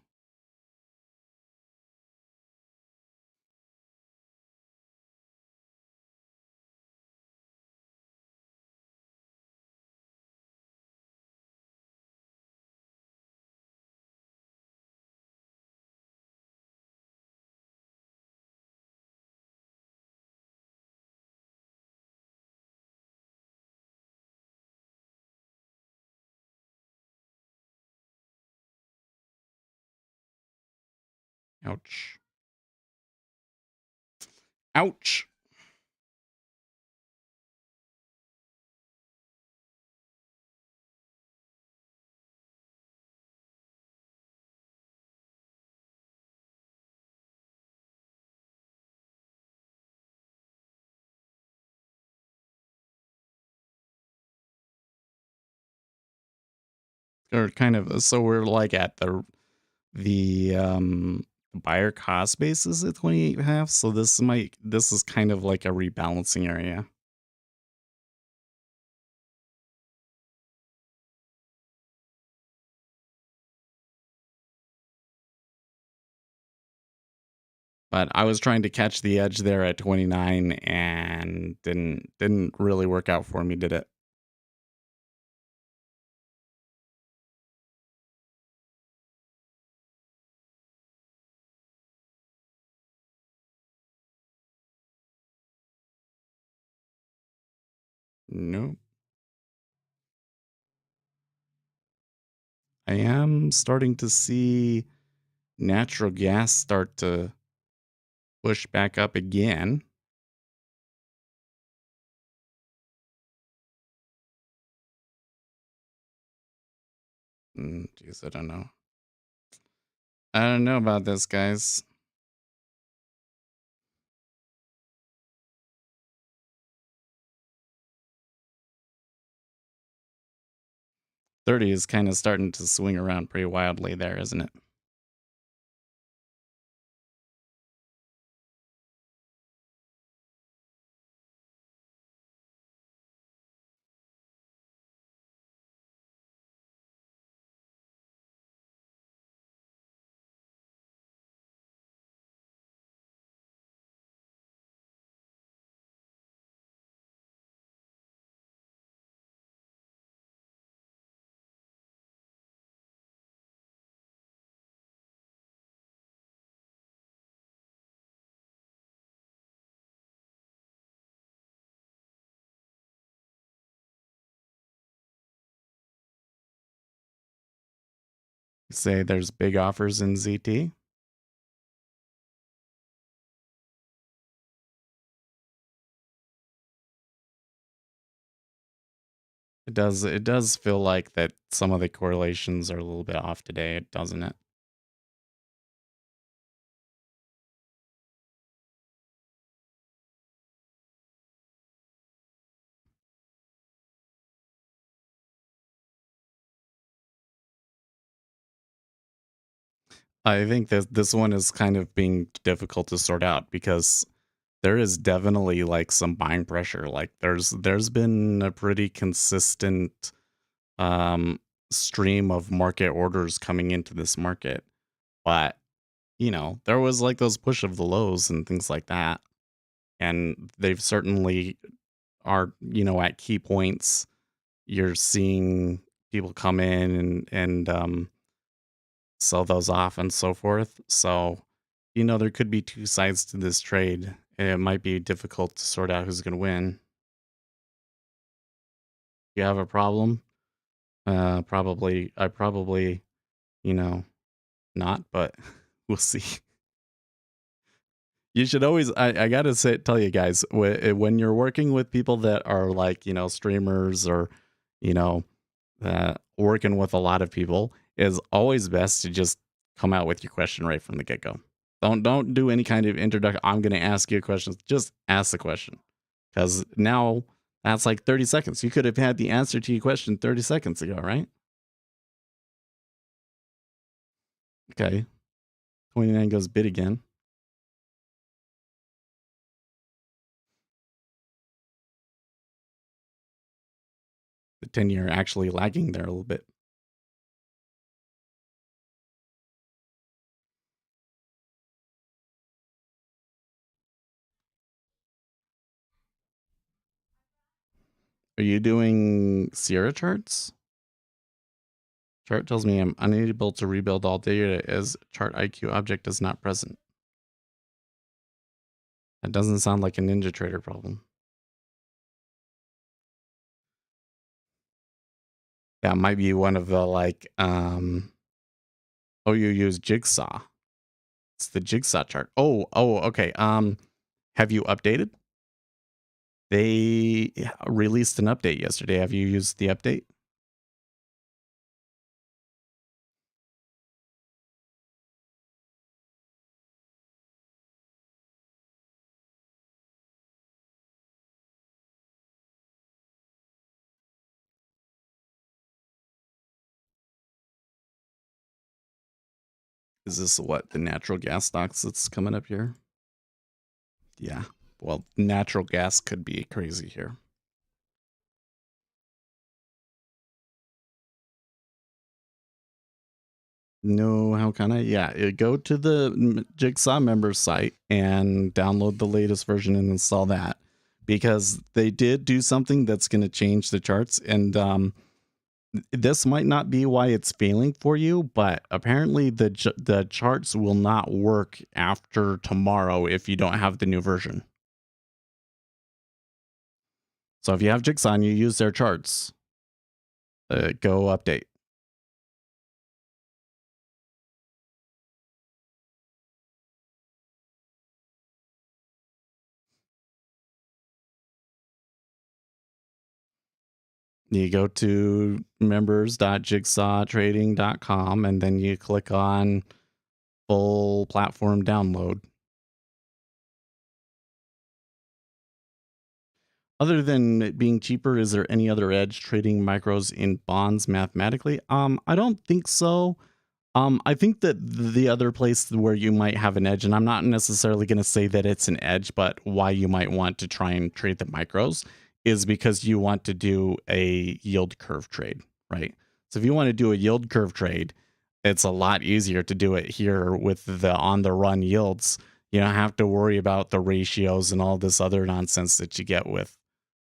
Ouch. Ouch. Or kind of so we're like at the buyer cost basis at 28.5. So this is kind of like a rebalancing area. But I was trying to catch the edge there at 29 and didn't really work out for me, did it? Nope. I am starting to see natural gas start to push back up again. Jeez, I don't know. I don't know about this, guys. 30 is kind of starting to swing around pretty wildly there, isn't it? Say there's big offers in ZT. It does feel like that some of the correlations are a little bit off today, doesn't it? I think that this one is kind of being difficult to sort out because there is definitely like some buying pressure. Like there's been a pretty consistent um stream of market orders coming into this market. But, there was like those push of the lows and things like that. And they've certainly are, at key points, you're seeing people come in and sell those off and so forth. So, there could be two sides to this trade. It might be difficult to sort out who's going to win. You have a problem? I probably, you know, not, but we'll see. You should always, I gotta tell you guys, when you're working with people that are like, streamers or, you know, working with a lot of people, is always best to just come out with your question right from the get go. Don't do any kind of introduction. I'm going to ask you a question. Just ask the question. Because now that's like 30 seconds. You could have had the answer to your question 30 seconds ago, right? Okay. 29 goes bid again. The 10-year actually lagging there a little bit. Are you doing Sierra charts? Chart tells me I'm unable to rebuild all data as chart IQ object is not present. That doesn't sound like a NinjaTrader problem. That might be one of the like, oh, you use Jigsaw. It's the Jigsaw chart. Oh, okay. Have you updated? They released an update yesterday. Have you used the update? Is this what, the natural gas stocks that's coming up here? Yeah. Well, natural gas could be crazy here. No, how can I? Yeah, go to the Jigsaw members site and download the latest version and install that, because they did do something that's going to change the charts. And this might not be why it's failing for you, but apparently the charts will not work after tomorrow if you don't have the new version. So if you have Jigsaw and you use their charts, go update. You go to members.jigsawtrading.com and then you click on full platform download. Other than it being cheaper, is there any other edge trading micros in bonds mathematically? I don't think so. I think that the other place where you might have an edge, and I'm not necessarily going to say that it's an edge, but why you might want to try and trade the micros is because you want to do a yield curve trade, right? So if you want to do a yield curve trade, it's a lot easier to do it here with the on the run yields. You don't have to worry about the ratios and all this other nonsense that you get with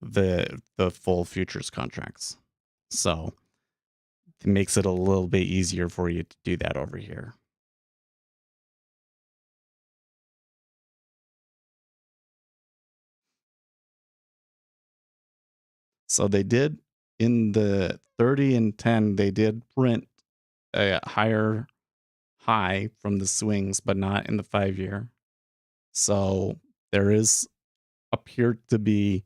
the full futures contracts. So it makes it a little bit easier for you to do that over here. So they did in the 30 and 10, they did print a higher high from the swings, but not in the 5-year. So there is appeared to be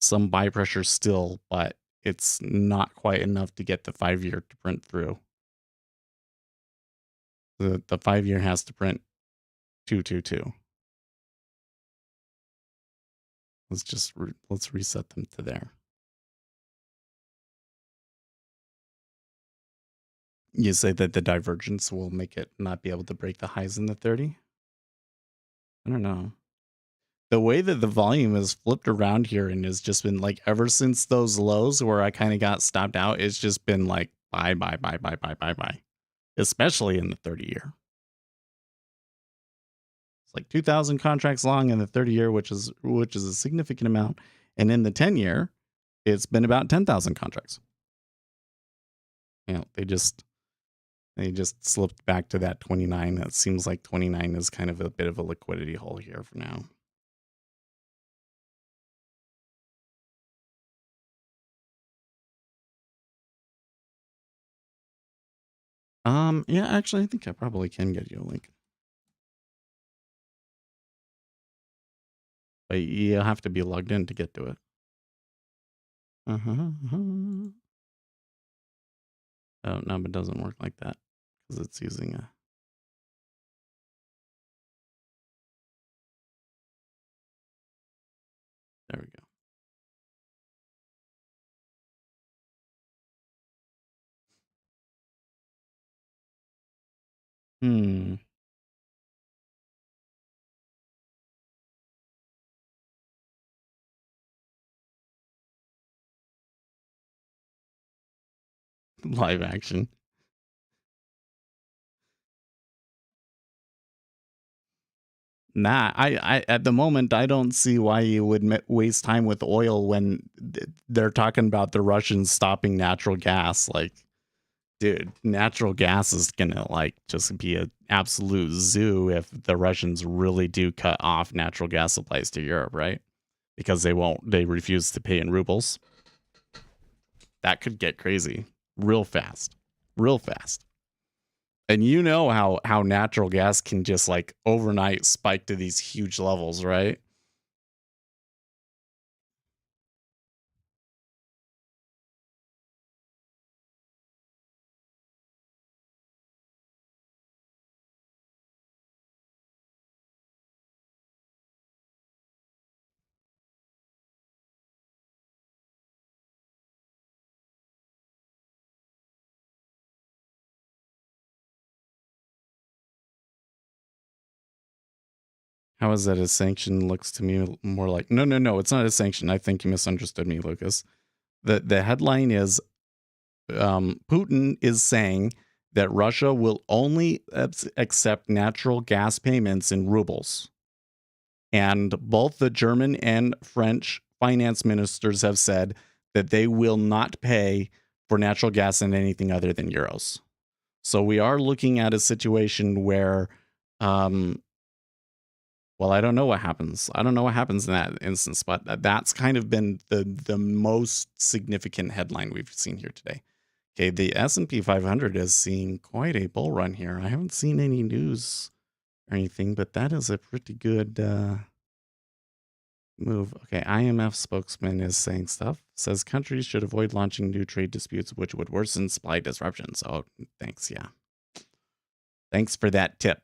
some buy pressure still, but it's not quite enough to get the 5-year to print through. The 5-year has to print 222. Let's just let's reset them to there. You say that the divergence will make it not be able to break the highs in the 30? I don't know. The way that the volume has flipped around here and has just been like ever since those lows where I kind of got stopped out, it's just been like buy, buy, buy, buy, buy, buy, buy. Especially in the 30-year. It's like 2,000 contracts long in the 30-year, which is a significant amount. And in the 10-year, it's been about 10,000 contracts. You know, they just slipped back to that 29. It seems like 29 is kind of a bit of a liquidity hole here for now. Yeah, actually, I think I probably can get you a link. But you have to be logged in to get to it. Oh, no, but it doesn't work like that because it's using a Hmm. Live action. Nah, I at the moment I don't see why you would waste time with oil when they're talking about the Russians stopping natural gas. Like, dude, natural gas is gonna like just be an absolute zoo if the Russians really do cut off natural gas supplies to Europe, right? Because they refuse to pay in rubles. That could get crazy real fast, real fast. And you know how natural gas can just like overnight spike to these huge levels, right? How is that a sanction? Looks to me more like no. It's not a sanction. I think you misunderstood me, Lucas. The headline is Putin is saying that Russia will only accept natural gas payments in rubles, and both the German and French finance ministers have said that they will not pay for natural gas in anything other than euros. So we are looking at a situation where um, well, I don't know what happens. I don't know what happens in that instance, but that's kind of been the most significant headline we've seen here today. Okay, the S&P 500 is seeing quite a bull run here. I haven't seen any news or anything, but that is a pretty good move. Okay, IMF spokesman is saying stuff. Says countries should avoid launching new trade disputes, which would worsen supply disruptions. Oh, thanks. Yeah, thanks for that tip.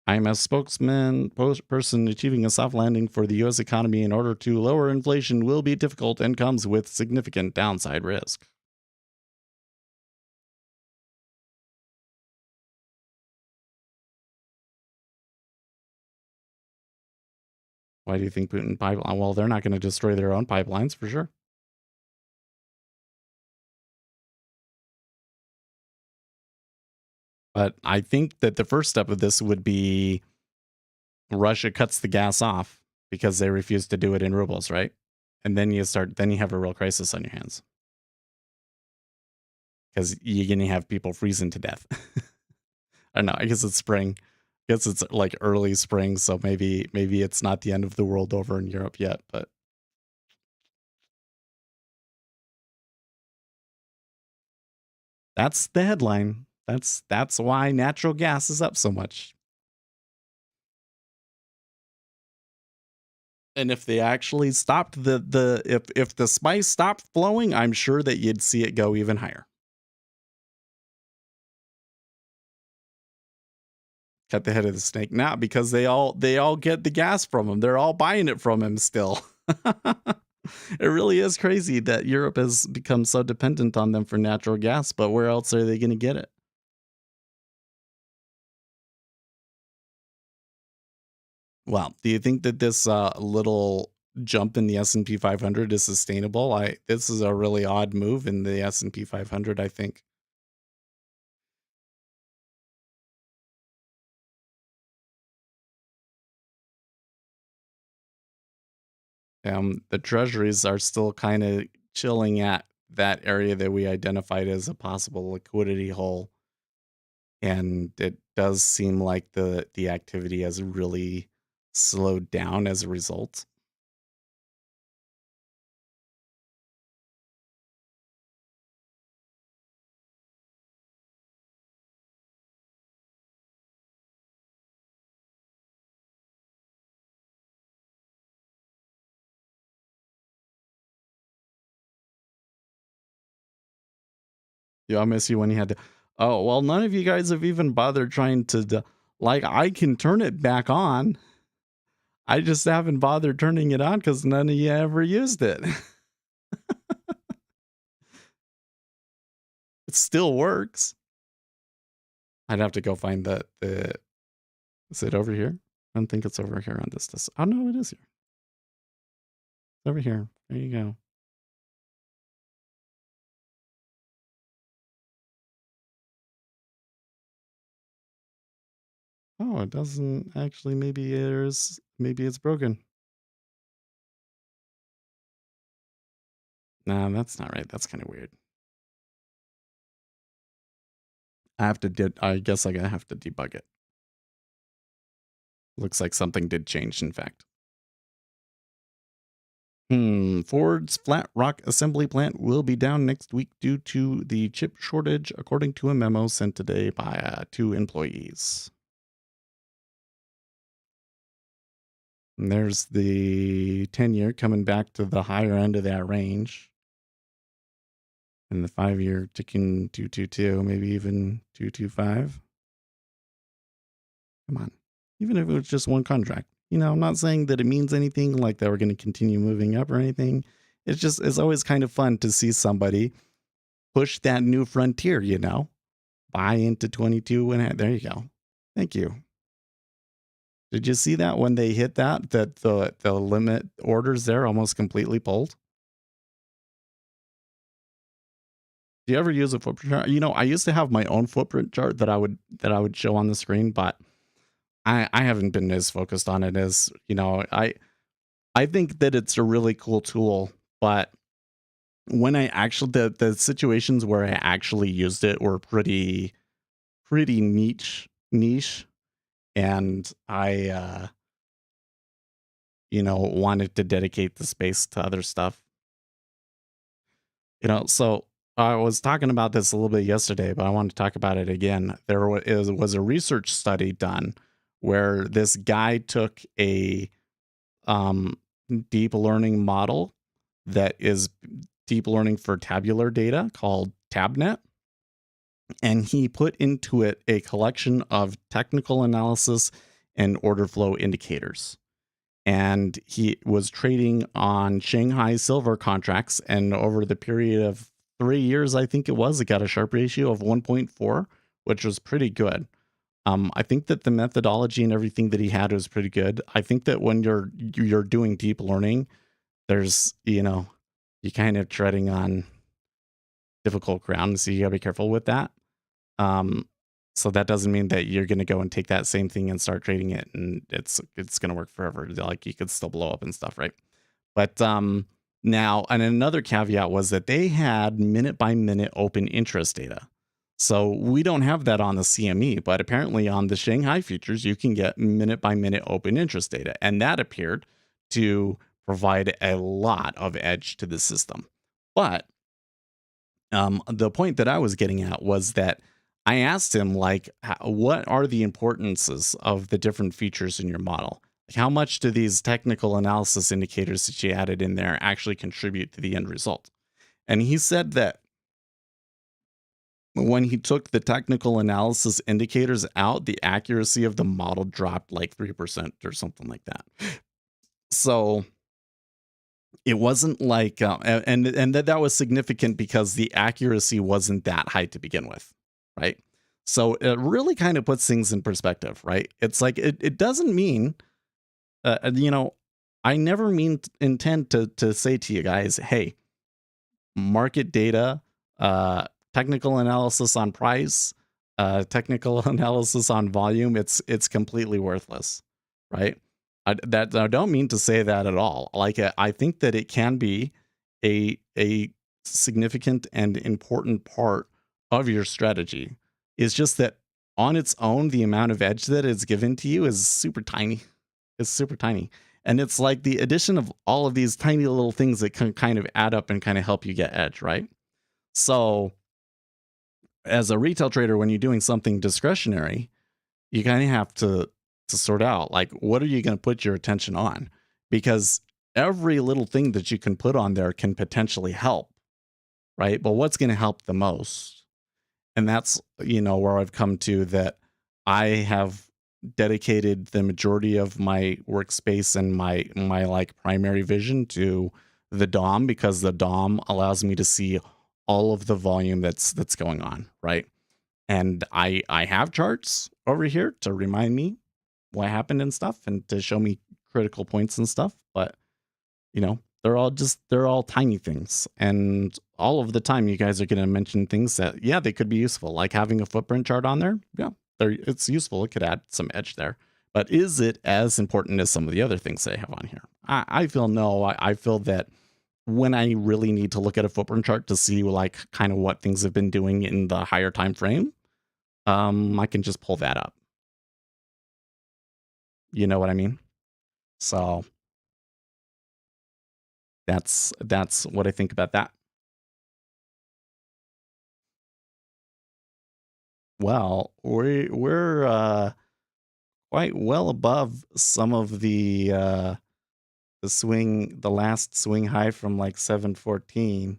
IMF spokesman person achieving a soft landing for the U.S. economy in order to lower inflation will be difficult and comes with significant downside risk. Why do you think Putin pipeline? Well, they're not going to destroy their own pipelines for sure. But I think that the first step of this would be Russia cuts the gas off because they refuse to do it in rubles, right? And then you have a real crisis on your hands because you're going to have people freezing to death. I don't know. I guess it's spring. I guess it's like early spring, so maybe it's not the end of the world over in Europe yet, but that's the headline. That's why natural gas is up so much. And if they actually stopped if the spice stopped flowing, I'm sure that you'd see it go even higher. Cut the head of the snake now because they all get the gas from him. They're all buying it from him still. It really is crazy that Europe has become so dependent on them for natural gas, but where else are they going to get it? Well, do you think that this little jump in the S&P 500 is sustainable? This is a really odd move in the S&P 500, I think. The treasuries are still kind of chilling at that area that we identified as a possible liquidity hole, and it does seem like the activity has really slowed down as a result. Yeah, I miss you when you had to. Oh well, none of you guys have even bothered trying to. Like, I can turn it back on. I just haven't bothered turning it on because none of you ever used it. It still works. I'd have to go find the. Is it over here? I don't think it's over here on this. Oh no, it is here. It's over here. There you go. Oh, it doesn't actually. Maybe it's broken. Nah, that's not right. That's kind of weird. I guess I have to debug it. Looks like something did change, in fact. Ford's Flat Rock assembly plant will be down next week due to the chip shortage, according to a memo sent today by 2 employees. And there's the 10-year coming back to the higher end of that range. And the 5-year ticking 222, maybe even 225. Come on. Even if it was just one contract. I'm not saying that it means anything like that we're going to continue moving up or anything. It's always kind of fun to see somebody push that new frontier, buy into 22 and there you go. Thank you. Did you see that when they hit that the limit orders there almost completely pulled? Do you ever use a footprint chart? I used to have my own footprint chart that I would show on the screen, but I haven't been as focused on it as, I think that it's a really cool tool, but when I actually, the situations where I actually used it were pretty niche, and I, wanted to dedicate the space to other stuff. So I was talking about this a little bit yesterday, but I want to talk about it again. There was a research study done where this guy took a deep learning model that is deep learning for tabular data called TabNet, and he put into it a collection of technical analysis and order flow indicators. And he was trading on Shanghai silver contracts, and over the period of 3 years, I think it got a Sharpe ratio of 1.4, which was pretty good. I think that the methodology and everything that he had was pretty good. I think that when you're doing deep learning, there's, you're kind of treading on difficult ground, so you gotta be careful with that. So that doesn't mean that you're going to go and take that same thing and start trading it and it's going to work forever. Like, you could still blow up and stuff, right? But now, and another caveat was that they had minute by minute open interest data. So we don't have that on the CME, but apparently on the Shanghai futures, you can get minute by minute open interest data. And that appeared to provide a lot of edge to the system. But the point that I was getting at was that I asked him, like, what are the importances of the different features in your model? Like, how much do these technical analysis indicators that you added in there actually contribute to the end result? And he said that when he took the technical analysis indicators out, the accuracy of the model dropped like 3% or something like that. So it wasn't like, and that was significant because the accuracy wasn't that high to begin with, right? So it really kind of puts things in perspective, right? It's like, it doesn't mean, I never intend to say to you guys, hey, market data, technical analysis on price, technical analysis on volume, it's completely worthless, right? I don't mean to say that at all. Like, I think that it can be a significant and important part of your strategy. It's just that on its own, the amount of edge that it's given to you is super tiny. It's super tiny. And it's like the addition of all of these tiny little things that can kind of add up and kind of help you get edge, right? So as a retail trader, when you're doing something discretionary, you kind of have to sort out, like, what are you going to put your attention on? Because every little thing that you can put on there can potentially help, right? But what's going to help the most? And that's, where I've come to that I have dedicated the majority of my workspace and my like primary vision to the DOM, because the DOM allows me to see all of the volume that's going on, right? And I have charts over here to remind me what happened and stuff, and to show me critical points and stuff, but they're all tiny things. And all of the time you guys are going to mention things that, yeah, they could be useful, like having a footprint chart on there. Yeah, it's useful. It could add some edge there. But is it as important as some of the other things they have on here? I feel no. I feel that when I really need to look at a footprint chart to see like kind of what things have been doing in the higher time frame, I can just pull that up. You know what I mean? So that's what I think about that. Well, we're quite well above some of the last swing high from like 714.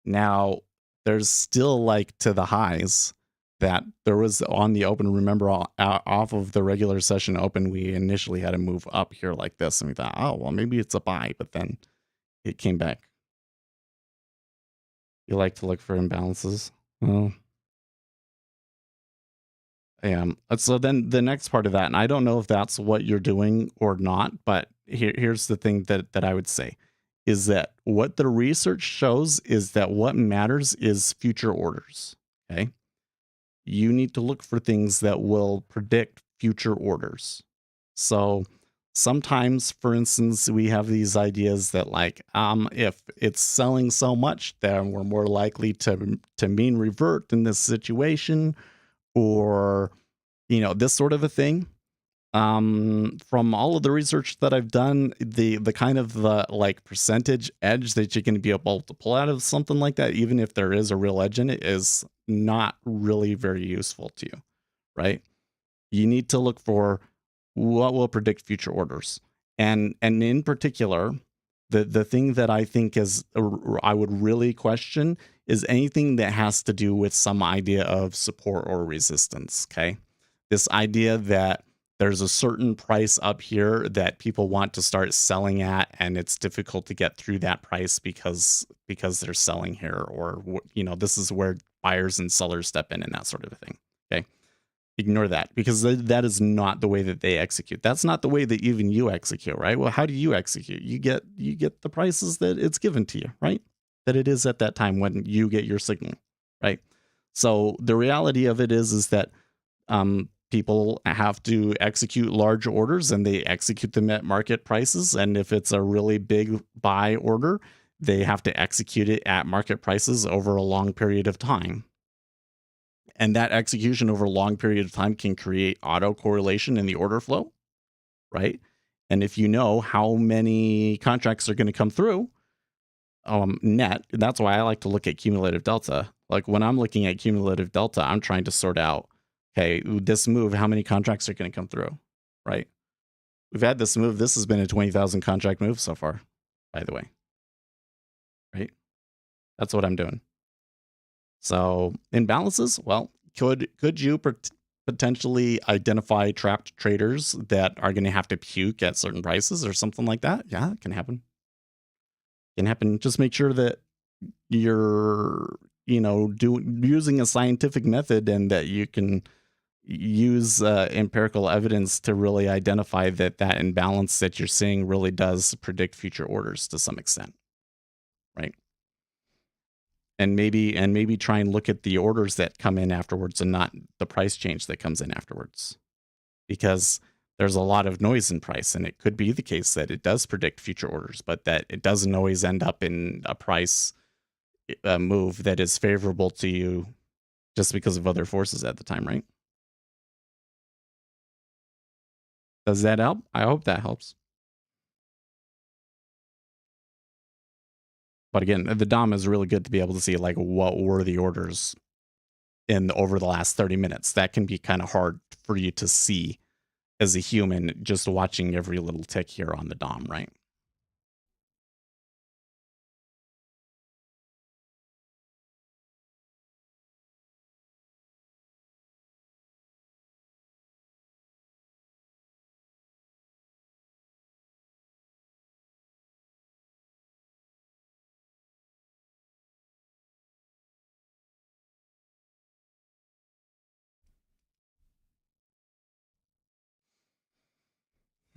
Now there's still like to the highs that there was on the open. Remember, off of the regular session open, we initially had to move up here like this, and we thought, oh well, maybe it's a buy, but then it came back. You like to look for imbalances. Well, so then the next part of that, and I don't know if that's what you're doing or not, but here's the thing that I would say is that what the research shows is that what matters is future orders. Okay. You need to look for things that will predict future orders. So sometimes, for instance, we have these ideas that like, if it's selling so much, then we're more likely to mean revert in this situation, or this sort of a thing. From all of the research that I've done, the kind of the like percentage edge that you can be able to pull out of something like that, even if there is a real edge in it, is not really very useful to you, right? You need to look for what will predict future orders. And in particular, the thing that I think is I would really question is anything that has to do with some idea of support or resistance. Okay. This idea that there's a certain price up here that people want to start selling at, and it's difficult to get through that price because they're selling here, or this is where buyers and sellers step in and that sort of a thing. Okay. Ignore that, because that is not the way that they execute. That's not the way that even you execute, right? Well, how do you execute? You get the prices that it's given to you, right? That it is at that time when you get your signal, right? So the reality of it is that people have to execute large orders, and they execute them at market prices. And if it's a really big buy order, they have to execute it at market prices over a long period of time. And that execution over a long period of time can create autocorrelation in the order flow, right? And if you know how many contracts are going to come through net, that's why I like to look at cumulative delta. Like when I'm looking at cumulative delta, I'm trying to sort out, okay, this move, how many contracts are going to come through, right? We've had this move. This has been a 20,000 contract move so far, by the way, right? That's what I'm doing. So imbalances, well, could you potentially identify trapped traders that are going to have to puke at certain prices or something like that? Yeah, it can happen. Can happen. Just make sure that you're using a scientific method, and that you can use empirical evidence to really identify that imbalance that you're seeing really does predict future orders to some extent, right? And maybe try and look at the orders that come in afterwards, and not the price change that comes in afterwards, because there's a lot of noise in price, and it could be the case that it does predict future orders, but that it doesn't always end up in a price move that is favorable to you just because of other forces at the time, right? Does that help? I hope that helps. But again, the DOM is really good to be able to see like what were the orders in over the last 30 minutes. That can be kind of hard for you to see as a human just watching every little tick here on the DOM, right?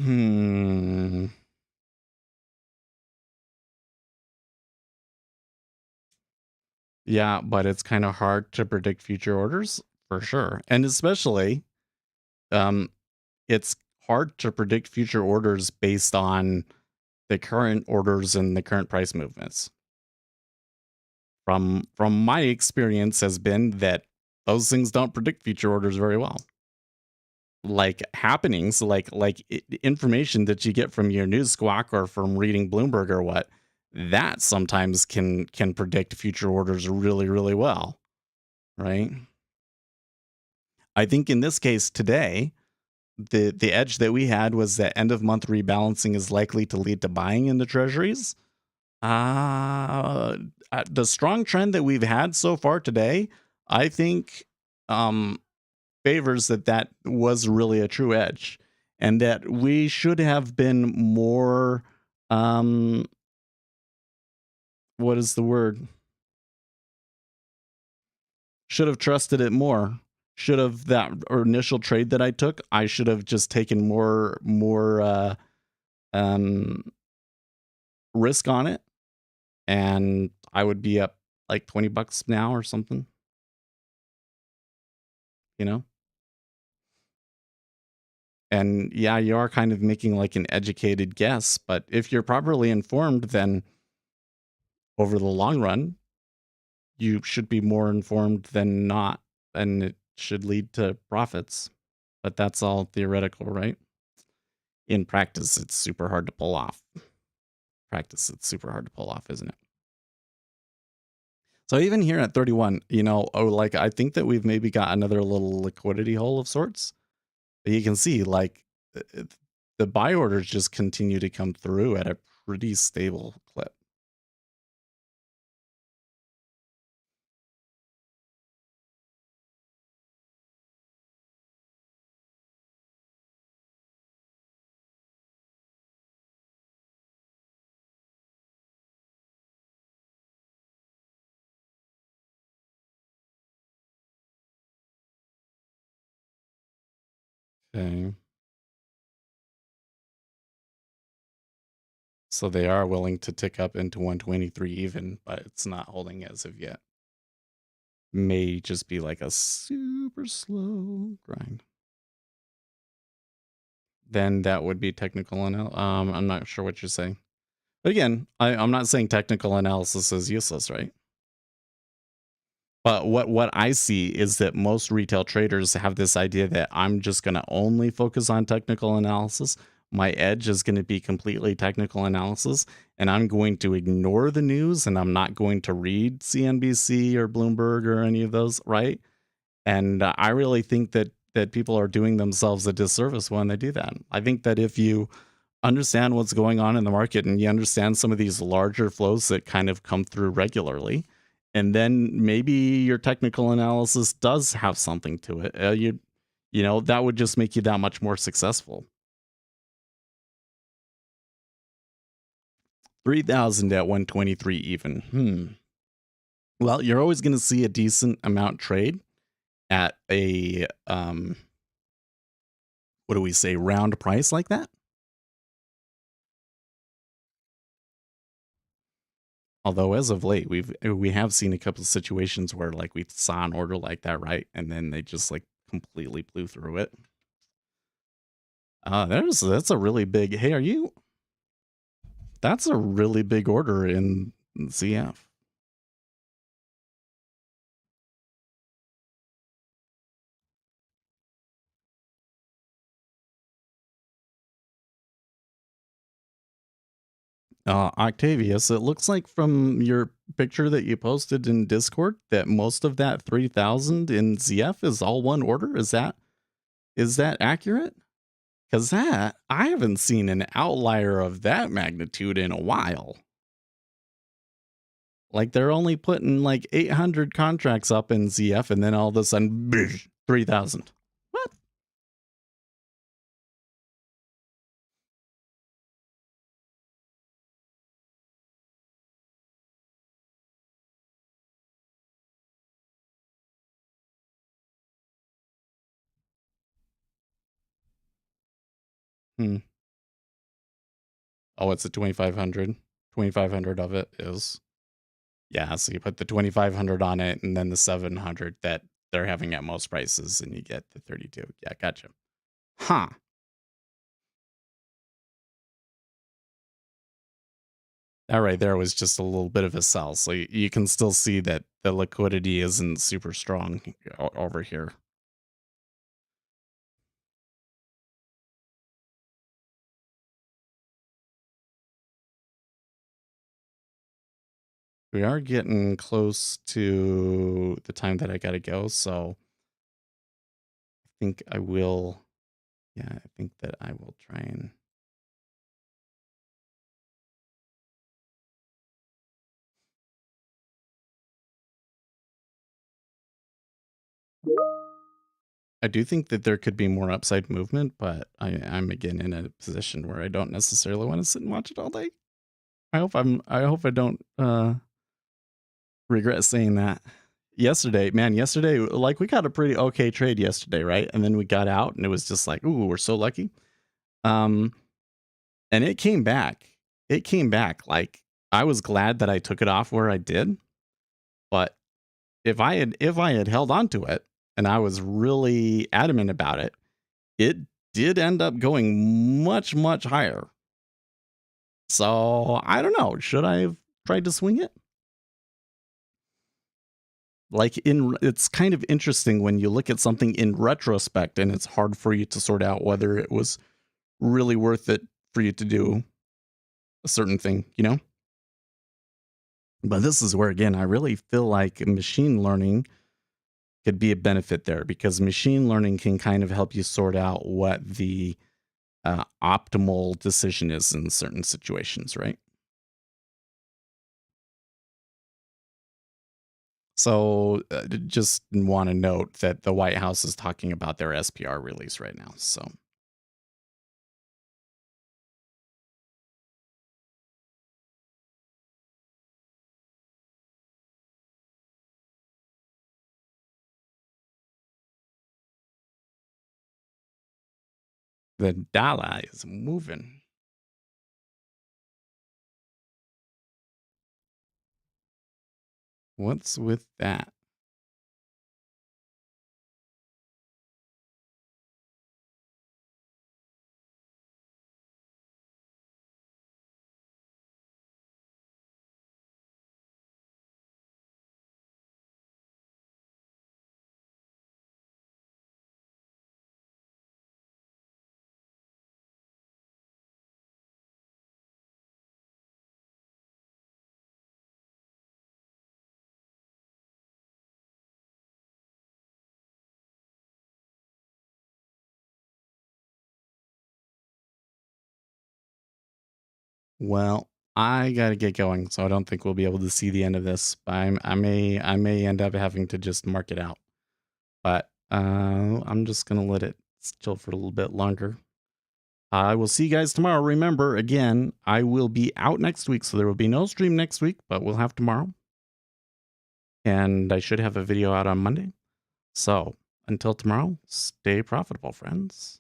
Hmm. Yeah, but it's kind of hard to predict future orders for sure. And especially, um, it's hard to predict future orders based on the current orders and the current price movements. From my experience has been that those things don't predict future orders very well. Like happenings, information that you get from your news squawk or from reading Bloomberg or what, that sometimes can predict future orders really, really well, right? I think in this case today, the edge that we had was that end of month rebalancing is likely to lead to buying in the treasuries. Uh, the strong trend that we've had so far today, I think, um, favors that was really a true edge, and that we should have been more. Um, what is the word? Should have trusted it more. Should have that or initial trade that I took. I should have just taken more um risk on it, and I would be up like $20 now or something. You know. And yeah, you are kind of making like an educated guess, but if you're properly informed, then over the long run, you should be more informed than not, and it should lead to profits. But that's all theoretical, right? In practice, it's super hard to pull off. Practice, it's super hard to pull off, isn't it? So even here at 31, like I think that we've maybe got another little liquidity hole of sorts. You can see like the buy orders just continue to come through at a pretty stable clip. Okay. So they are willing to tick up into 123 even, but it's not holding as of yet. May just be like a super slow grind. Then that would be technical I'm not sure what you're saying. But again, I'm not saying technical analysis is useless, right? But what I see is that most retail traders have this idea that I'm just going to only focus on technical analysis. My edge is going to be completely technical analysis, and I'm going to ignore the news, and I'm not going to read CNBC or Bloomberg or any of those, right? And I really think that people are doing themselves a disservice when they do that. I think that if you understand what's going on in the market and you understand some of these larger flows that kind of come through regularly, and then maybe your technical analysis does have something to it, that would just make you that much more successful. 3,000 at 123 even. Well, you're always going to see a decent amount trade at a what do we say, round price like that. Although as of late, we have seen a couple of situations where like we saw an order like that, right? And then they just like completely blew through it. That's a really big. Hey, are you? That's a really big order in CF. Octavius, it looks like from your picture that you posted in Discord that most of that 3,000 in ZF is all one order. Is that accurate? Because that I haven't seen an outlier of that magnitude in a while. Like they're only putting like 800 contracts up in ZF, and then all of a sudden, 3,000. What? Hmm. Oh, it's a 2,500. 2,500 of it is. Yeah, so you put the 2,500 on it and then the 700 that they're having at most prices and you get the 32. Yeah, gotcha. Huh. That right there was just a little bit of a sell. So you can still see that the liquidity isn't super strong over here. We are getting close to the time that I got to go. So I think I will. Yeah, I think that I will try and. I do think that there could be more upside movement, but I'm again in a position where I don't necessarily want to sit and watch it all day. I hope I don't regret saying that. Yesterday, like we got a pretty okay trade yesterday, right? And then we got out and it was just like, ooh, we're so lucky. And it came back. It came back. Like I was glad that I took it off where I did. But if I had held on to it and I was really adamant about it, it did end up going much, much higher. So I don't know. Should I have tried to swing it? Like it's kind of interesting when you look at something in retrospect and it's hard for you to sort out whether it was really worth it for you to do a certain thing, you know? But this is where, again, I really feel like machine learning could be a benefit there because machine learning can kind of help you sort out what the optimal decision is in certain situations, right? So just want to note that the White House is talking about their SPR release right now. So the dollar is moving. What's with that? Well, I gotta get going, so I don't think we'll be able to see the end of this. I may end up having to just mark it out, but I'm just gonna let it chill for a little bit longer. I will see you guys tomorrow. Remember, again, I will be out next week, so there will be no stream next week, but we'll have tomorrow, and I should have a video out on Monday. So until tomorrow, stay profitable, friends.